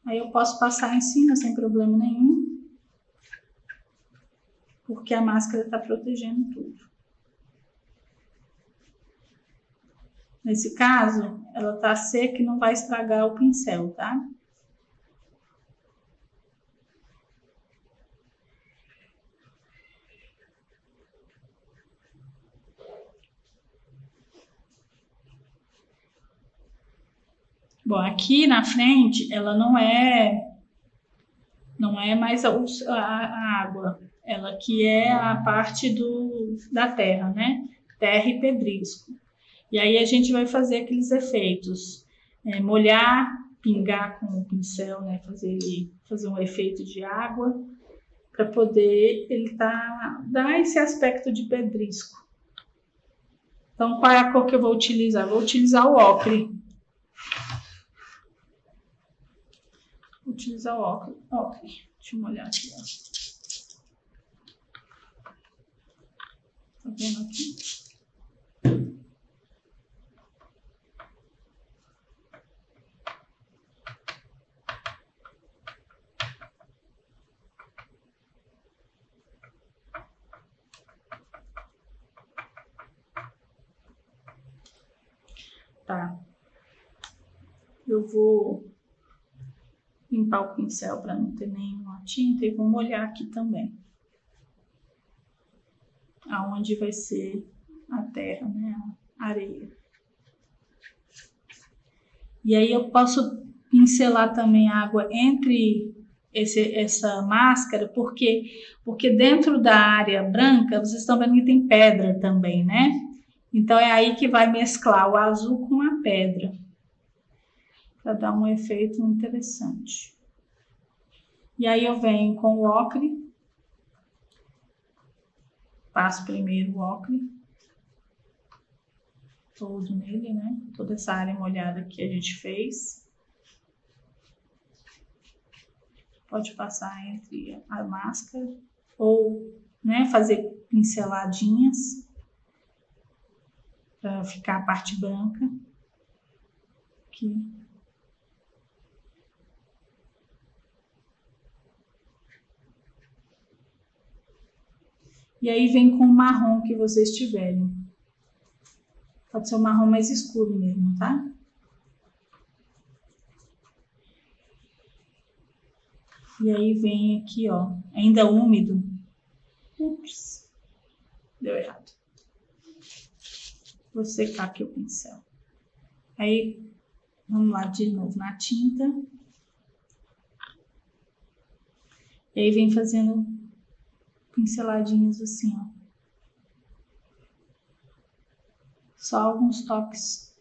Aí eu posso passar em cima sem problema nenhum, porque a máscara tá protegendo tudo. Nesse caso, ela tá seca e não vai estragar o pincel, tá? Bom, aqui na frente, ela não é mais a água. Ela aqui é a parte da terra, né? Terra e pedrisco. E aí a gente vai fazer aqueles efeitos. Molhar, pingar com o pincel, né? Fazer um efeito de água para poder ele dar esse aspecto de pedrisco. Então, qual é a cor que eu vou utilizar? Vou utilizar o ocre. Vou utilizar o ocre. Deixa eu molhar aqui, ó. Tá vendo aqui? Tá. Eu vou limpar o pincel para não ter nenhuma tinta e vou molhar aqui também. Aonde vai ser a terra, né? A areia. E aí eu posso pincelar também a água entre essa máscara, porque dentro da área branca, vocês estão vendo que tem pedra também, né? Então é aí que vai mesclar o azul com a pedra, para dar um efeito interessante. E aí eu venho com o ocre, passo primeiro o ocre todo nele, né? Toda essa área molhada que a gente fez. Pode passar entre a máscara ou, né, fazer pinceladinhas para ficar a parte branca aqui. E aí vem com o marrom que vocês tiverem. Pode ser um marrom mais escuro mesmo, tá? E aí vem aqui, ó, ainda úmido. Ups, deu errado. Vou secar aqui o pincel. Aí, vamos lá de novo na tinta. E aí vem fazendo pinceladinhas assim, ó. Só alguns toques.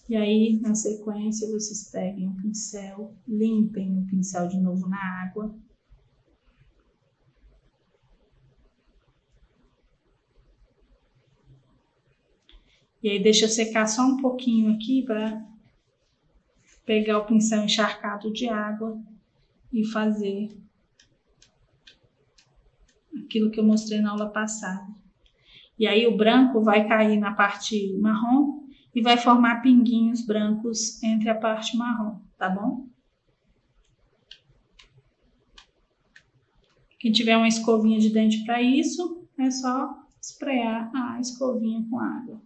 E aí, na sequência, vocês peguem o pincel, limpem o pincel de novo na água. E aí deixa secar só um pouquinho aqui para pegar o pincel encharcado de água e fazer aquilo que eu mostrei na aula passada. E aí o branco vai cair na parte marrom e vai formar pinguinhos brancos entre a parte marrom, tá bom? Quem tiver uma escovinha de dente para isso, é só esprear a escovinha com água.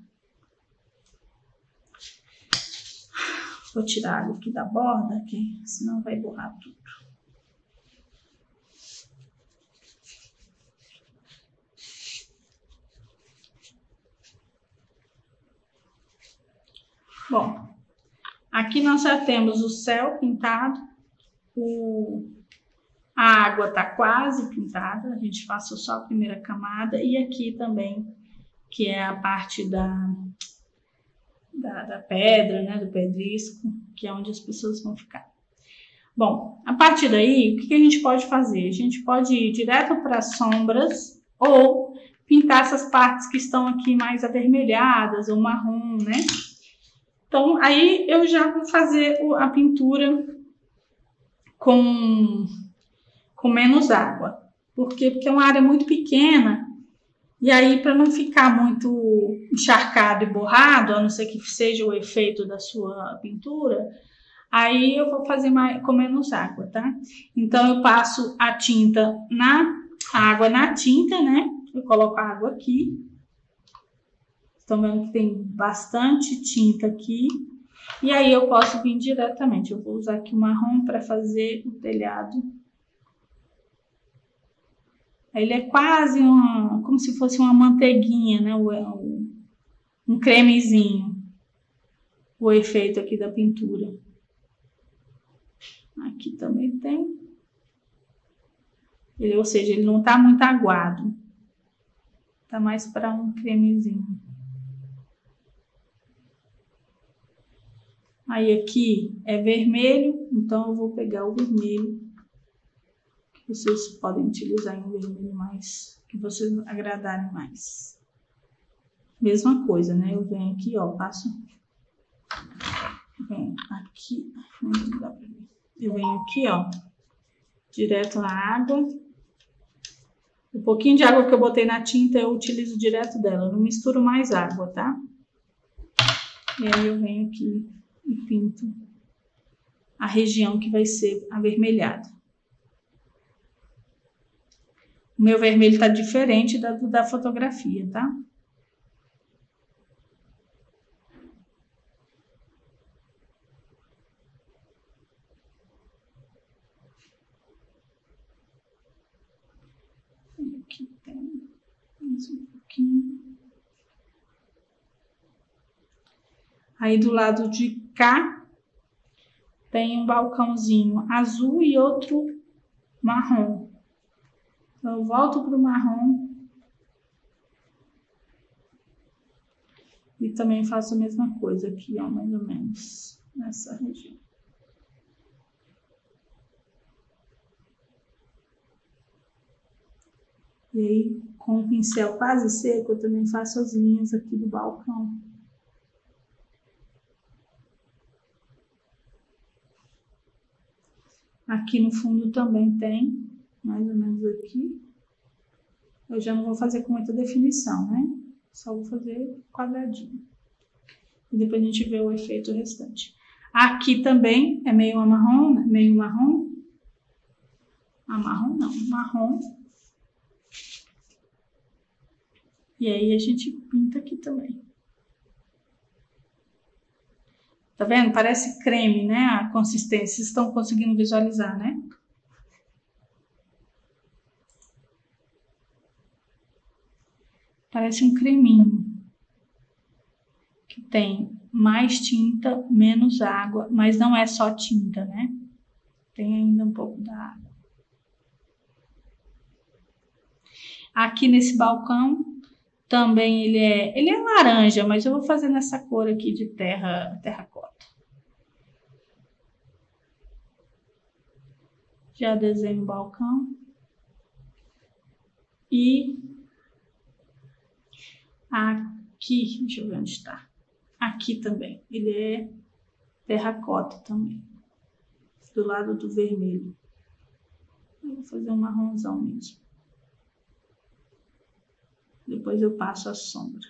Vou tirar a água aqui da borda, que senão vai borrar tudo. Bom, aqui nós já temos o céu pintado, a água está quase pintada, a gente passou só a primeira camada, e aqui também, que é a parte da pedra, né, do pedrisco, que é onde as pessoas vão ficar. Bom, a partir daí, o que a gente pode fazer? A gente pode ir direto para as sombras ou pintar essas partes que estão aqui mais avermelhadas ou marrom, né? Então, aí eu já vou fazer a pintura com menos água. Por quê? Porque é uma área muito pequena. E aí, para não ficar muito encharcado e borrado, a não ser que seja o efeito da sua pintura, aí eu vou fazer com menos água, tá? Então, eu passo a água na tinta, né? Eu coloco a água aqui. Estão vendo que tem bastante tinta aqui. E aí eu posso vir diretamente. Eu vou usar aqui o marrom para fazer o telhado. Ele é quase como se fosse uma manteiguinha, né? Um cremezinho. O efeito aqui da pintura. Aqui também tem. Ou seja, ele não está muito aguado. Está mais para um cremezinho. Aí aqui é vermelho, então eu vou pegar o vermelho. Vocês podem utilizar em um vermelho mais, que vocês agradarem mais. Mesma coisa, né? Eu venho aqui, ó, passo. Venho aqui, não dá pra ver. Eu venho aqui, ó, direto na água. O pouquinho de água que eu botei na tinta, eu utilizo direto dela. Eu não misturo mais água, tá? E aí eu venho aqui e pinto a região que vai ser avermelhada. O meu vermelho tá diferente da fotografia, tá? Aqui tem mais um pouquinho. Aí do lado de cá tem um balcãozinho azul e outro marrom. Então eu volto para o marrom e também faço a mesma coisa aqui, ó, mais ou menos nessa região. E aí, com o pincel quase seco, eu também faço as linhas aqui do balcão. Aqui no fundo também tem, mais ou menos aqui. Eu já não vou fazer com muita definição, né? Só vou fazer quadradinho. E depois a gente vê o efeito restante. Aqui também é meio marrom, né? Meio marrom. Marrom não, marrom. E aí a gente pinta aqui também. Tá vendo? Parece creme, né? A consistência. Vocês estão conseguindo visualizar, né? Parece um creminho. Que tem mais tinta, menos água. Mas não é só tinta, né? Tem ainda um pouco da água. Aqui nesse balcão também ele é laranja, mas eu vou fazer nessa cor aqui de terracota. Já desenho o balcão. E aqui, deixa eu ver onde está. Aqui também, ele é terracota também. Do lado do vermelho. Eu vou fazer um marronzão mesmo. Depois eu passo a sombra.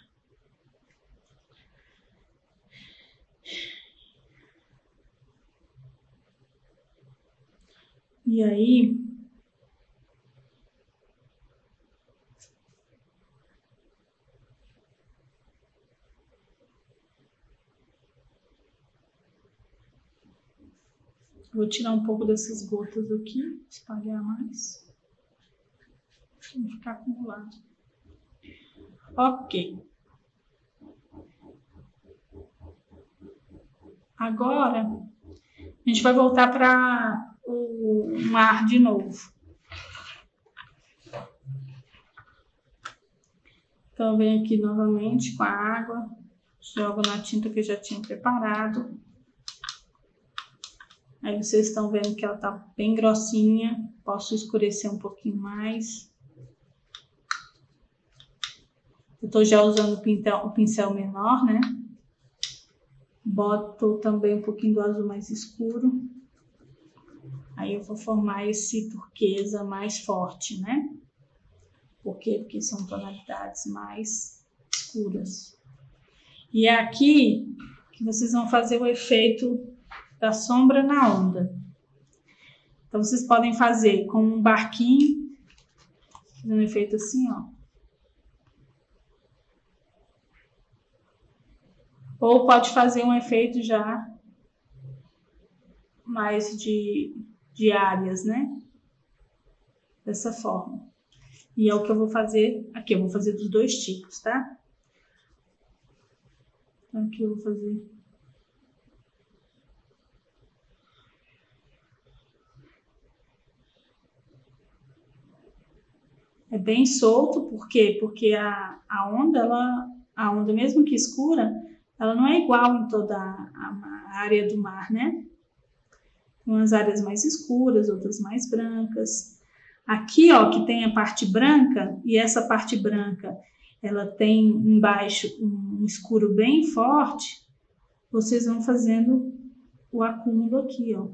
E aí, vou tirar um pouco dessas gotas aqui, espalhar mais. Pra não ficar acumulado. Ok. Agora, a gente vai voltar para o mar de novo. Então, eu venho aqui novamente com a água, jogo na tinta que eu já tinha preparado. Aí vocês estão vendo que ela tá bem grossinha, posso escurecer um pouquinho mais. Eu tô já usando o pincel menor, né? Boto também um pouquinho do azul mais escuro. Aí eu vou formar esse turquesa mais forte, né? Por quê? Porque são tonalidades mais escuras. E é aqui que vocês vão fazer o efeito da sombra na onda. Então, vocês podem fazer com um barquinho, fazendo um efeito assim, ó. Ou pode fazer um efeito já mais de áreas, né? Dessa forma. E é o que eu vou fazer aqui. Eu vou fazer dos dois tipos, tá? Então, aqui eu vou fazer... É bem solto, por quê? Porque a onda, mesmo que escura, ela não é igual em toda a área do mar, né? Tem umas áreas mais escuras, outras mais brancas. Aqui, ó, que tem a parte branca, e essa parte branca, ela tem embaixo um escuro bem forte, vocês vão fazendo o acúmulo aqui, ó.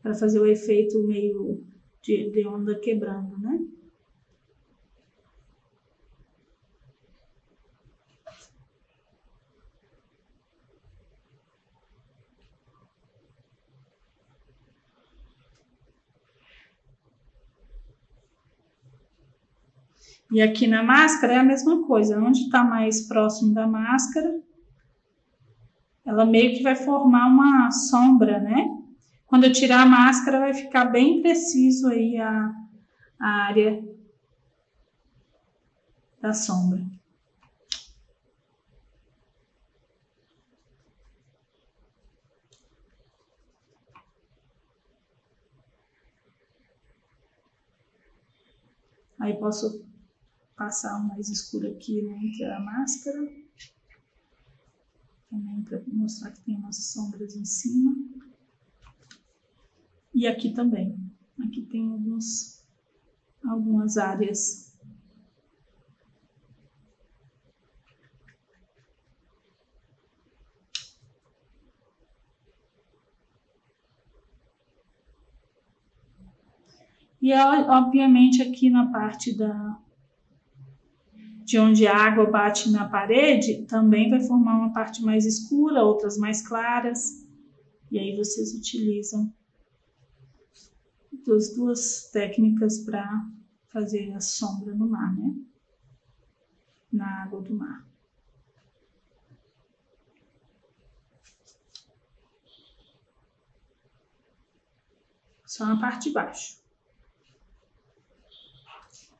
Para fazer o efeito meio de onda quebrando, né? E aqui na máscara é a mesma coisa. Onde está mais próximo da máscara, ela meio que vai formar uma sombra, né? Quando eu tirar a máscara, vai ficar bem preciso aí a área da sombra. Aí posso passar um mais escuro aqui, né, entre a máscara. Também para mostrar que tem umas sombras em cima. E aqui também. Aqui tem algumas áreas. E, obviamente, aqui na parte de onde a água bate na parede, também vai formar uma parte mais escura, outras mais claras. E aí vocês utilizam as duas técnicas para fazer a sombra no mar, né? Na água do mar. Só na parte de baixo.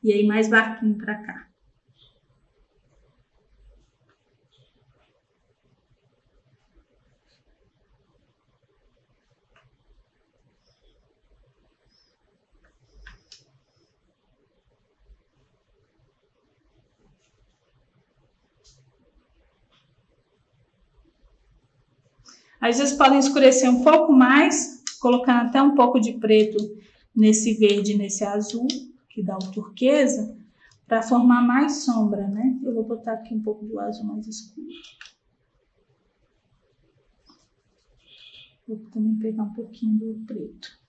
E aí mais barquinho para cá. Às vezes podem escurecer um pouco mais, colocando até um pouco de preto nesse verde, nesse azul, que dá o turquesa, para formar mais sombra, né? Eu vou botar aqui um pouco do azul mais escuro. Vou também pegar um pouquinho do preto.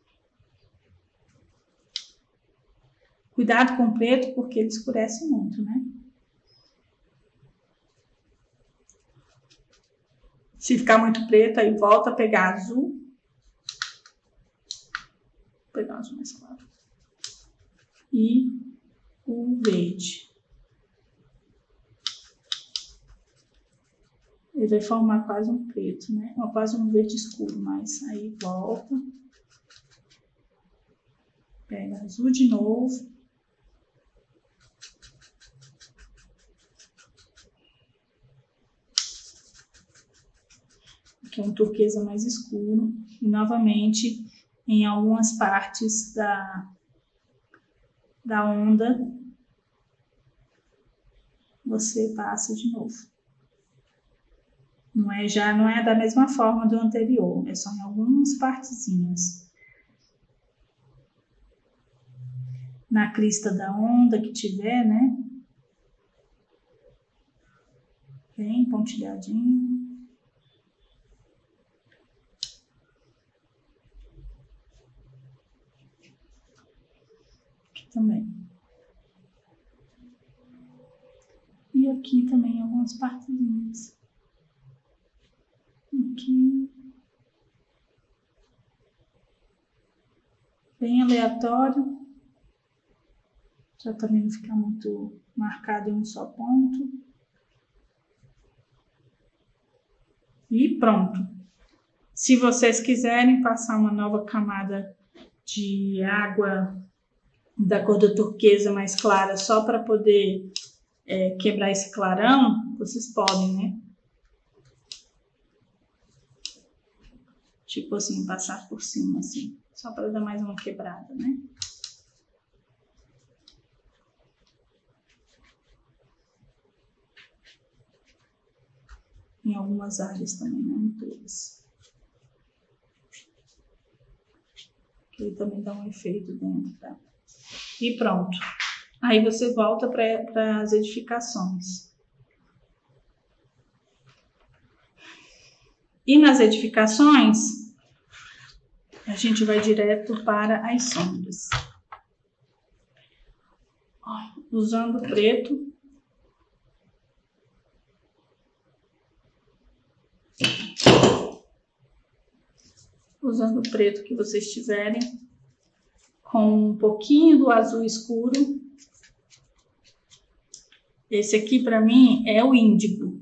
Cuidado com o preto, porque ele escurece muito, né? Se ficar muito preto, aí volta a pegar azul. Vou pegar o azul mais claro. E o verde. Ele vai formar quase um preto, né? Ou quase um verde escuro, mas aí volta. Pega azul de novo. que é um turquesa mais escuro. E novamente, em algumas partes da onda, você passa de novo. Já não é da mesma forma do anterior, é só em algumas partezinhas. Na crista da onda que tiver, né? Bem pontilhadinho. Aqui também. E aqui também algumas partezinhas. Aqui. Bem aleatório. Já também não ficar muito marcado em um só ponto. E pronto. Se vocês quiserem passar uma nova camada de água da cor do turquesa mais clara só para poder quebrar esse clarão, vocês podem, né? Tipo assim, passar por cima, assim. Só para dar mais uma quebrada, né? Em algumas áreas também, não em todas. Que aí também dá um efeito dentro, tá? E pronto. Aí você volta para as edificações. E nas edificações, a gente vai direto para as sombras. Usando preto. Usando o preto que vocês tiverem, com um pouquinho do azul escuro. Esse aqui para mim é o índigo.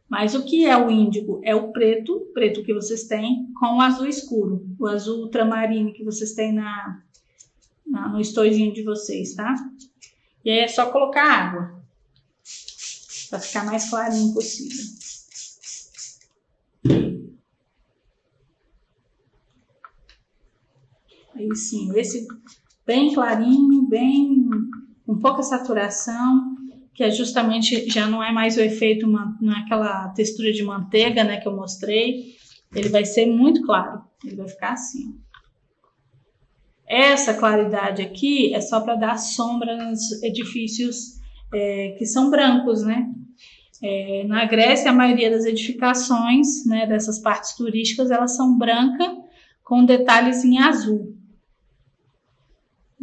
Mas o que é o índigo? É o preto que vocês têm, com o azul escuro. O azul ultramarino que vocês têm no estojinho de vocês, tá? E aí é só colocar água, para ficar mais clarinho possível. Aí sim, esse bem clarinho, bem com pouca saturação, que é justamente, já não é mais o efeito, naquela textura de manteiga, né, que eu mostrei. Ele vai ser muito claro, ele vai ficar assim. Essa claridade aqui é só para dar sombra nos edifícios que são brancos, né? Na Grécia, a maioria das edificações, né, dessas partes turísticas, elas são brancas com detalhes em azul.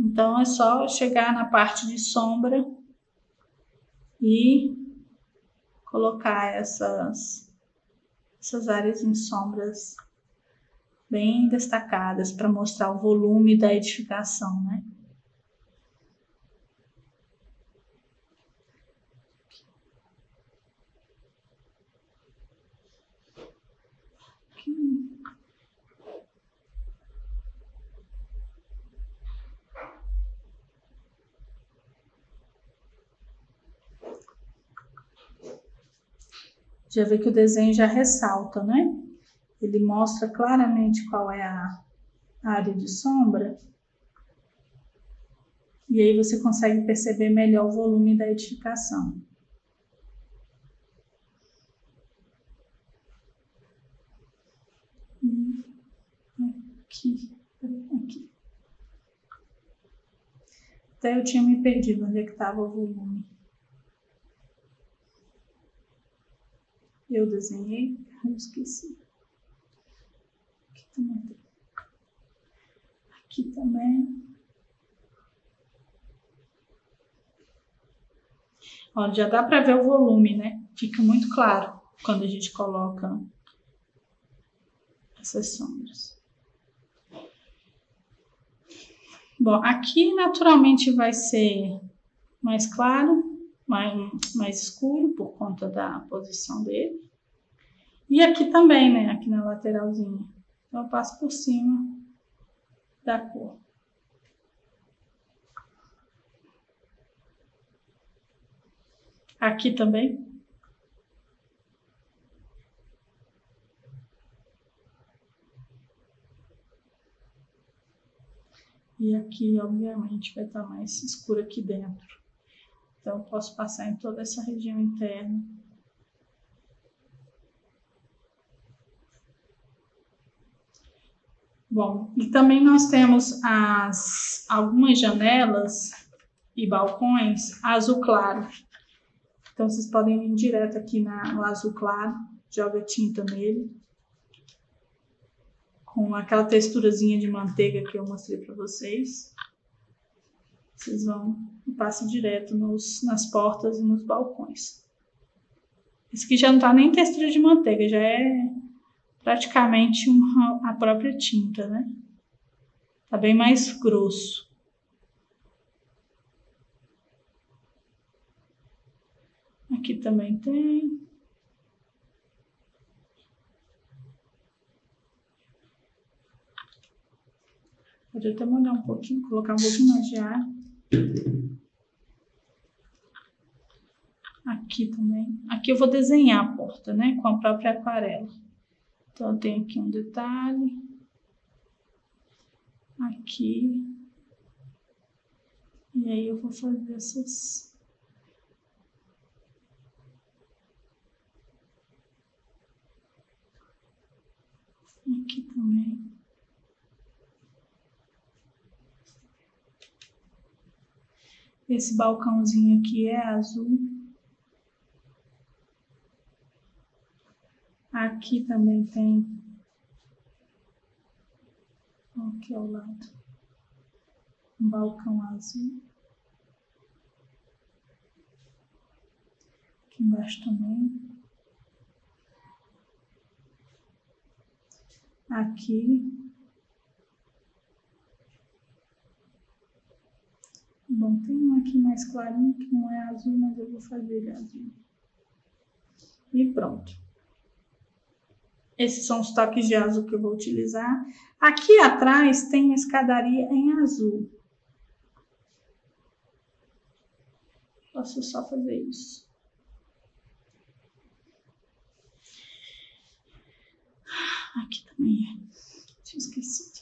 Então, é só chegar na parte de sombra e colocar essas áreas em sombras bem destacadas para mostrar o volume da edificação, né? Já vê que o desenho já ressalta, né? Ele mostra claramente qual é a área de sombra. E aí você consegue perceber melhor o volume da edificação. Aqui. Até eu tinha me perdido onde é que estava o volume. Eu desenhei, eu esqueci. Aqui também tem. Aqui também. Ó, já dá para ver o volume, né? Fica muito claro quando a gente coloca essas sombras. Bom, aqui naturalmente vai ser mais claro, mais escuro por conta da posição dele. E aqui também, né? Aqui na lateralzinha. Então eu passo por cima da cor. Aqui também. E aqui, obviamente, vai estar mais escuro aqui dentro. Então, eu posso passar em toda essa região interna. Bom, e também nós temos algumas janelas e balcões azul claro. Então, vocês podem vir direto aqui no azul claro, joga tinta nele. Com aquela texturazinha de manteiga que eu mostrei para vocês. Vocês vão e passam direto nas portas e nos balcões. Esse aqui já não tá nem textura de manteiga, já é praticamente a própria tinta, né? Tá bem mais grosso. Aqui também tem. Pode até molhar um pouquinho, colocar um pouquinho mais de ar. Aqui também. Aqui eu vou desenhar a porta, né? Com a própria aquarela. Então, eu tenho aqui um detalhe. Aqui. E aí eu vou fazer essas... Aqui também. Esse balcãozinho aqui é azul. Aqui também tem. Aqui ao lado. Um balcão azul. Aqui embaixo também. Aqui. Bom, tem um aqui mais clarinho que não é azul, mas eu vou fazer ele azul. E pronto. Esses são os toques de azul que eu vou utilizar. Aqui atrás tem a escadaria em azul. Posso só fazer isso. Aqui também é. Tinha esquecido.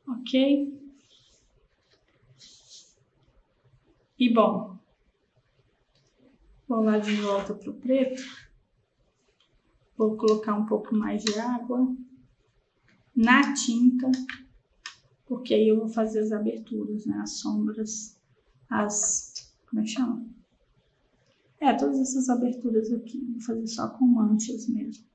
Ok? E bom, vou lá de volta pro preto. Vou colocar um pouco mais de água na tinta, porque aí eu vou fazer as aberturas, né? As sombras, como é que chama? Todas essas aberturas aqui. Vou fazer só com manchas mesmo.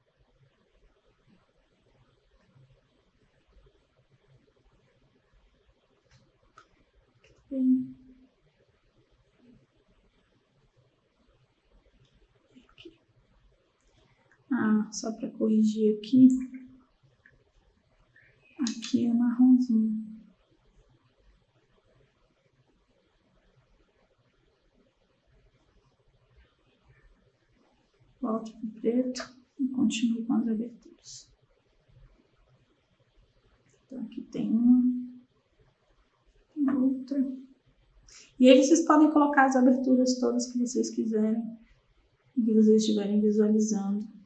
Só para corrigir aqui. Aqui é marronzinho. Volto pro preto e continuo com as aberturas. Então aqui tem uma, tem outra. E aí vocês podem colocar as aberturas todas que vocês quiserem, que vocês estiverem visualizando.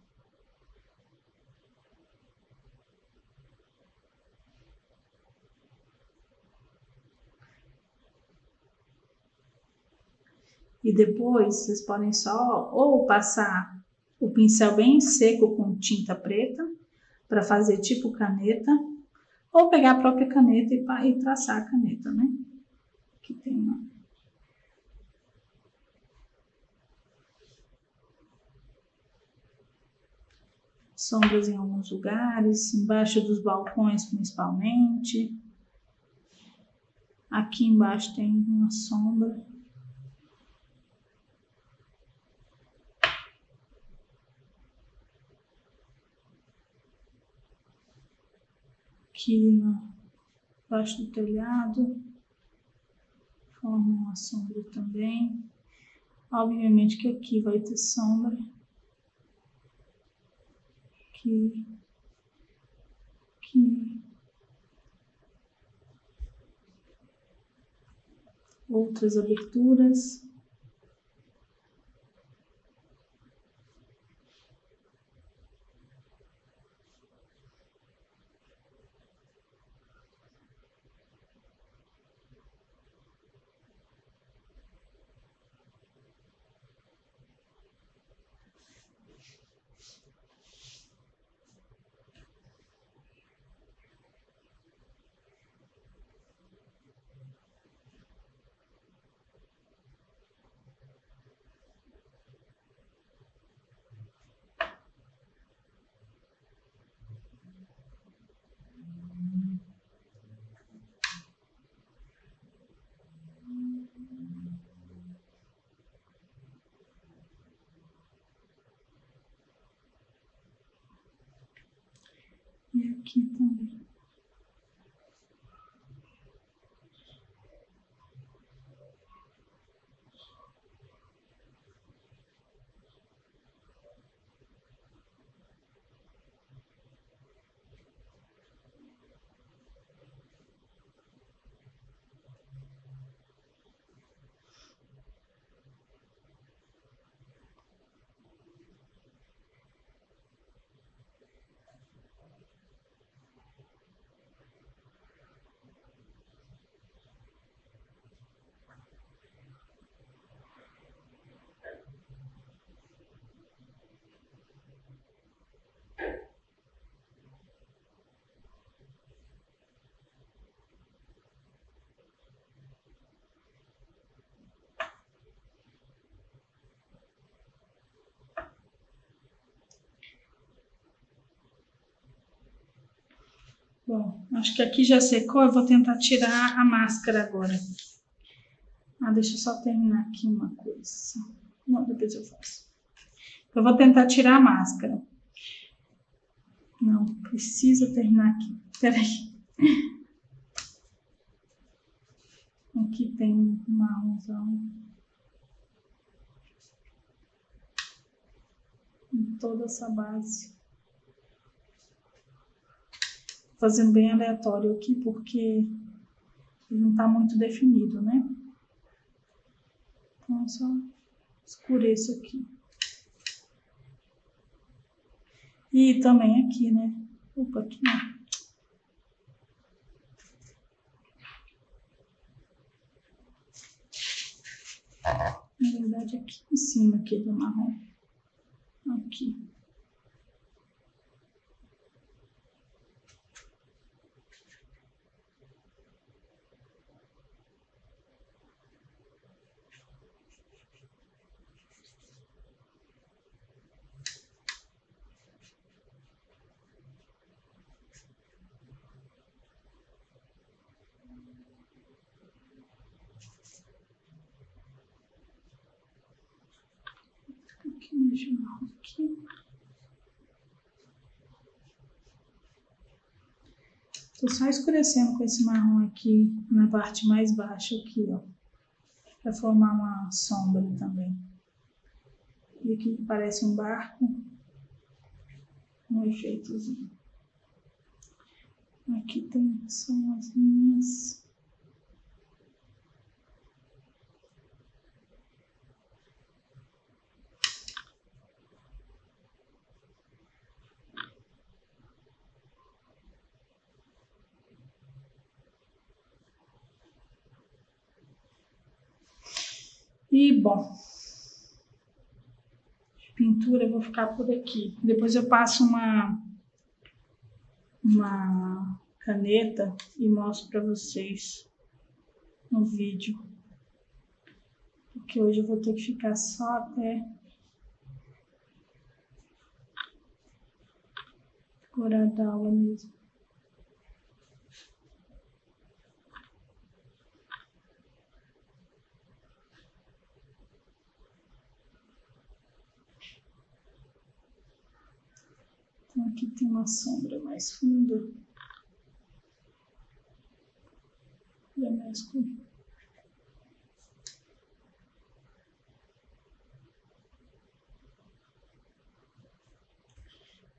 E depois vocês podem só ou passar o pincel bem seco com tinta preta para fazer tipo caneta, ou pegar a própria caneta e traçar a caneta, né? Aqui tem uma. Sombras em alguns lugares, embaixo dos balcões principalmente. Aqui embaixo tem uma sombra. Aqui embaixo do telhado, forma uma sombra também. Obviamente que aqui vai ter sombra. Aqui. Outras aberturas. E aqui também. Bom, acho que aqui já secou, eu vou tentar tirar a máscara agora. Deixa eu só terminar aqui uma coisa. Não, depois eu faço. Eu vou tentar tirar a máscara. Não, precisa terminar aqui. Peraí. Aqui tem um marronzão. Em toda essa base. Fazendo bem aleatório aqui, porque não tá muito definido, né? Então, só escureço aqui. E também aqui, né? Opa, aqui não. Na verdade, aqui em cima aqui do marrom. Aqui. Aqui. Tô só escurecendo com esse marrom aqui na parte mais baixa aqui, ó, para formar uma sombra também. E aqui parece um barco, um efeitozinho. Aqui tem só umas linhas. E, bom, de pintura eu vou ficar por aqui. Depois eu passo uma caneta e mostro para vocês no vídeo. Porque hoje eu vou ter que ficar só até horário da aula mesmo. Então aqui tem uma sombra mais funda. Já mesclo.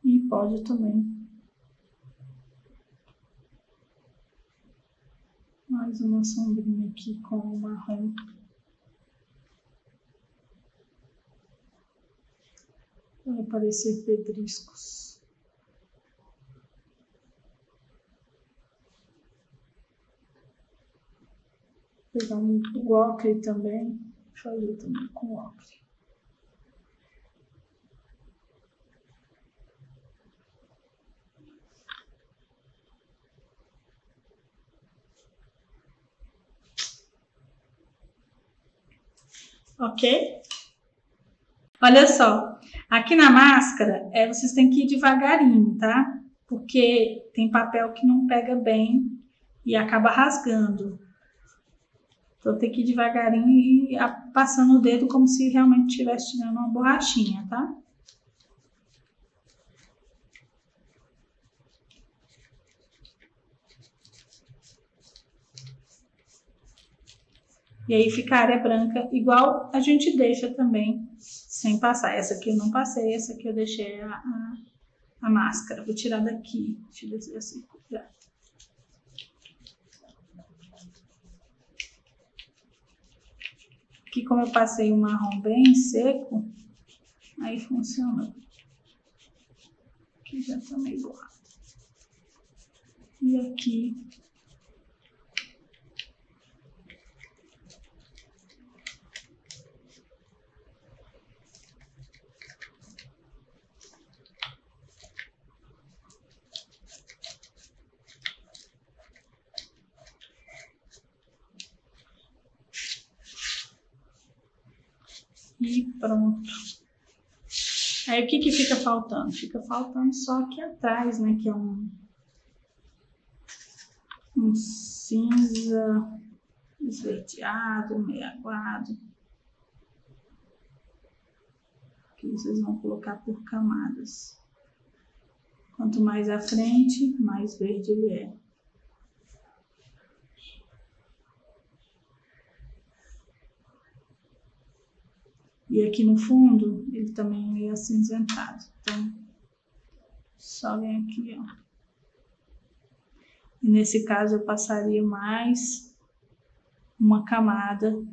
E pode também mais uma sombrinha aqui com o marrom. Vai aparecer pedriscos. Vou pegar o ocre também, fazer também com ocre. Ok? Olha só, aqui na máscara, vocês têm que ir devagarinho, tá? Porque tem papel que não pega bem e acaba rasgando. Então tem que ir devagarinho e passando o dedo como se realmente estivesse tirando uma borrachinha, tá? E aí fica a área branca, igual a gente deixa também, sem passar. Essa aqui eu não passei, essa aqui eu deixei a máscara. Vou tirar daqui, tira assim, já. Aqui como eu passei o marrom bem seco, aí funciona. Aqui já tá meio borrado. E aqui... E pronto. Aí o que fica faltando? Fica faltando só aqui atrás, né? Que é um cinza esverdeado, meio aguado. Que vocês vão colocar por camadas. Quanto mais à frente, mais verde ele é. E aqui no fundo, ele também é meio acinzentado. Então, só vem aqui, ó. E nesse caso, eu passaria mais uma camada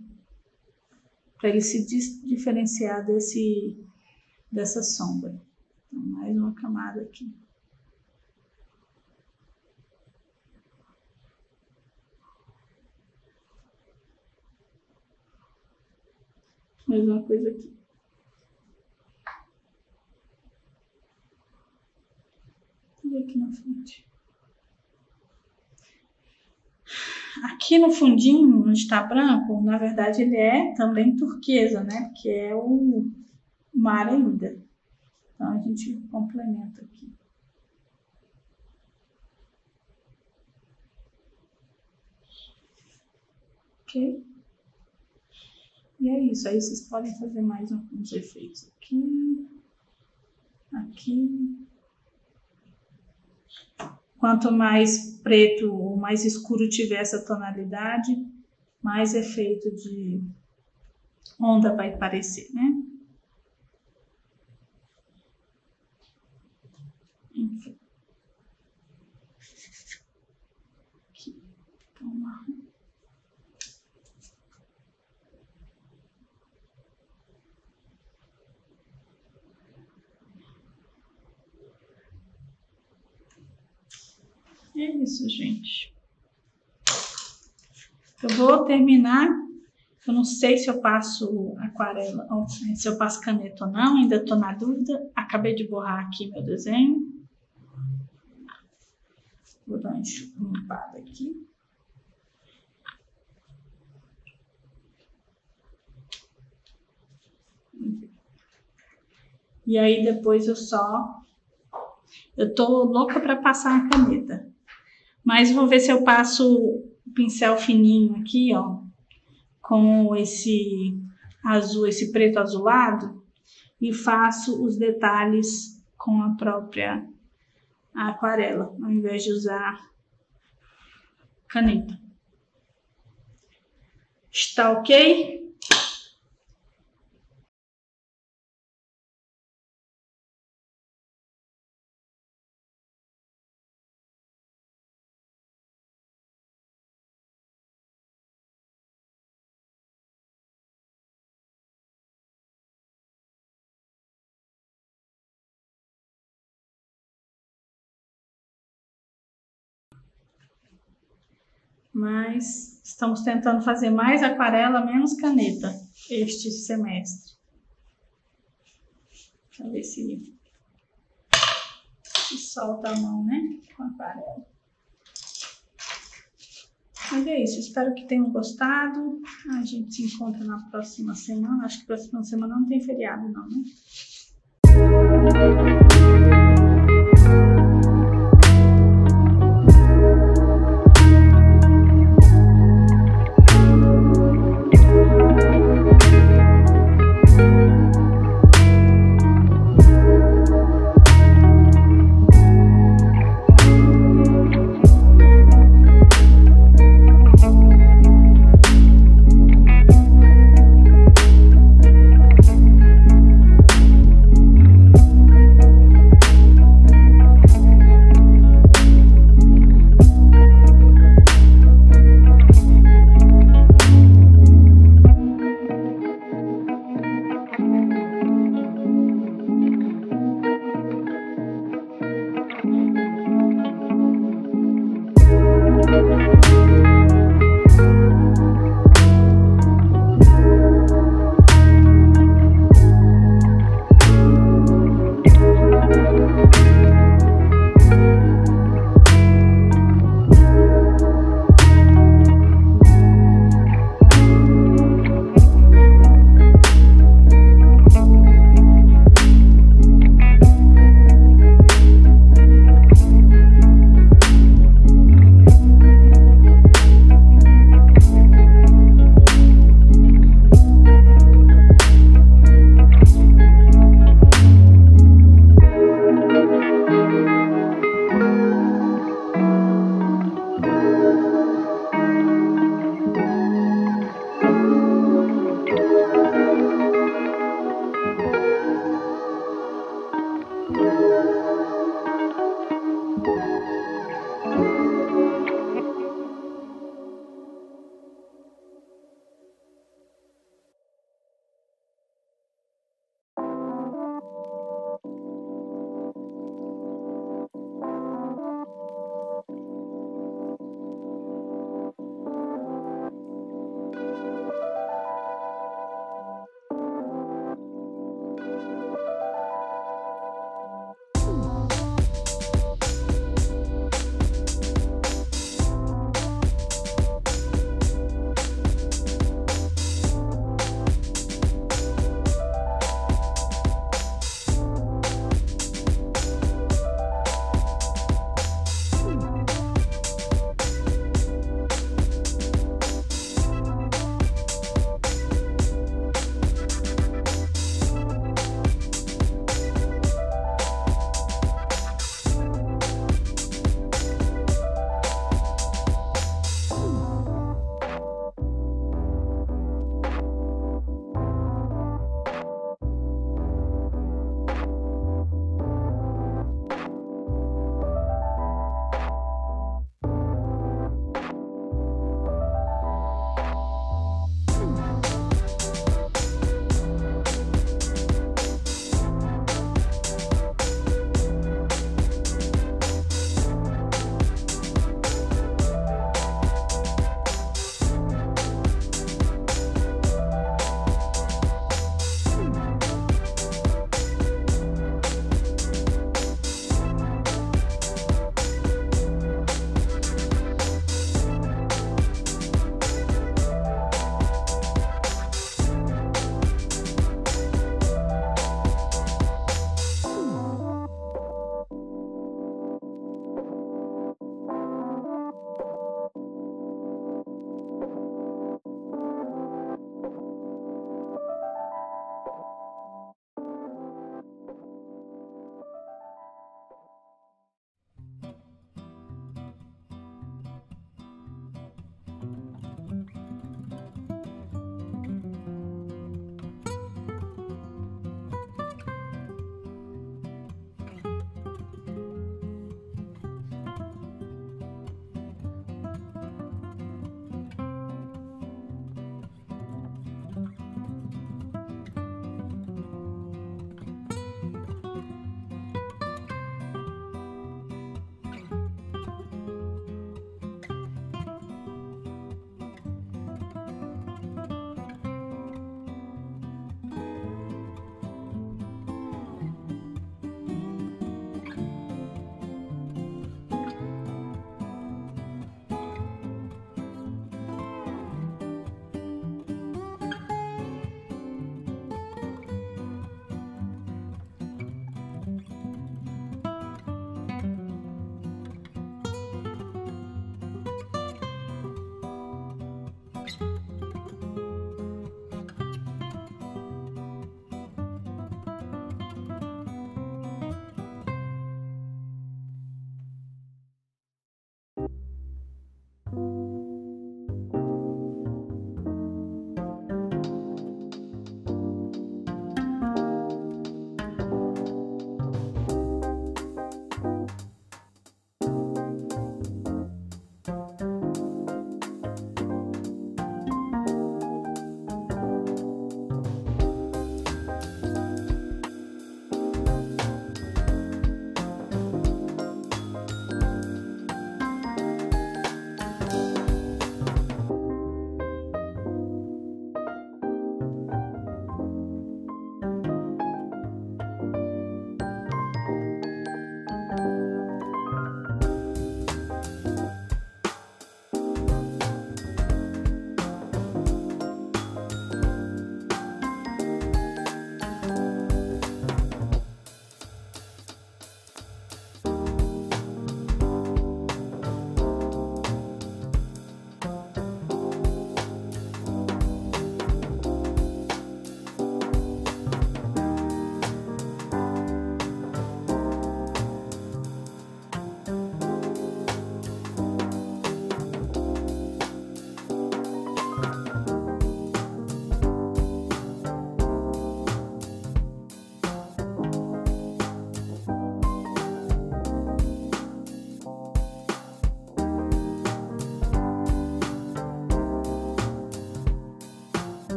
para ele se diferenciar dessa sombra. Então, mais uma camada aqui. Mesma coisa aqui. E aqui na frente. Aqui no fundinho, onde está branco, na verdade ele é também turquesa, né? Porque é o mar ainda. Então a gente complementa aqui. Ok? E é isso. Aí vocês podem fazer mais alguns efeitos aqui. Aqui. Quanto mais preto ou mais escuro tiver essa tonalidade, mais efeito de onda vai aparecer, né? Enfim. Aqui. Então, marrom. É isso, gente. Eu vou terminar. Eu não sei se eu passo aquarela, se eu passo caneta ou não, ainda estou na dúvida. Acabei de borrar aqui meu desenho. Vou dar uma limpada aqui. E aí depois eu tô louca para passar a caneta. Mas vou ver se eu passo o pincel fininho aqui, ó, com esse azul, esse preto azulado, e faço os detalhes com a própria aquarela, ao invés de usar caneta. Está ok? mas estamos tentando fazer mais aquarela, menos caneta este semestre. Deixa eu ver se solta a mão, né? Com aquarela. Mas é isso, espero que tenham gostado. A gente se encontra na próxima semana. Acho que próxima semana não tem feriado, não, né?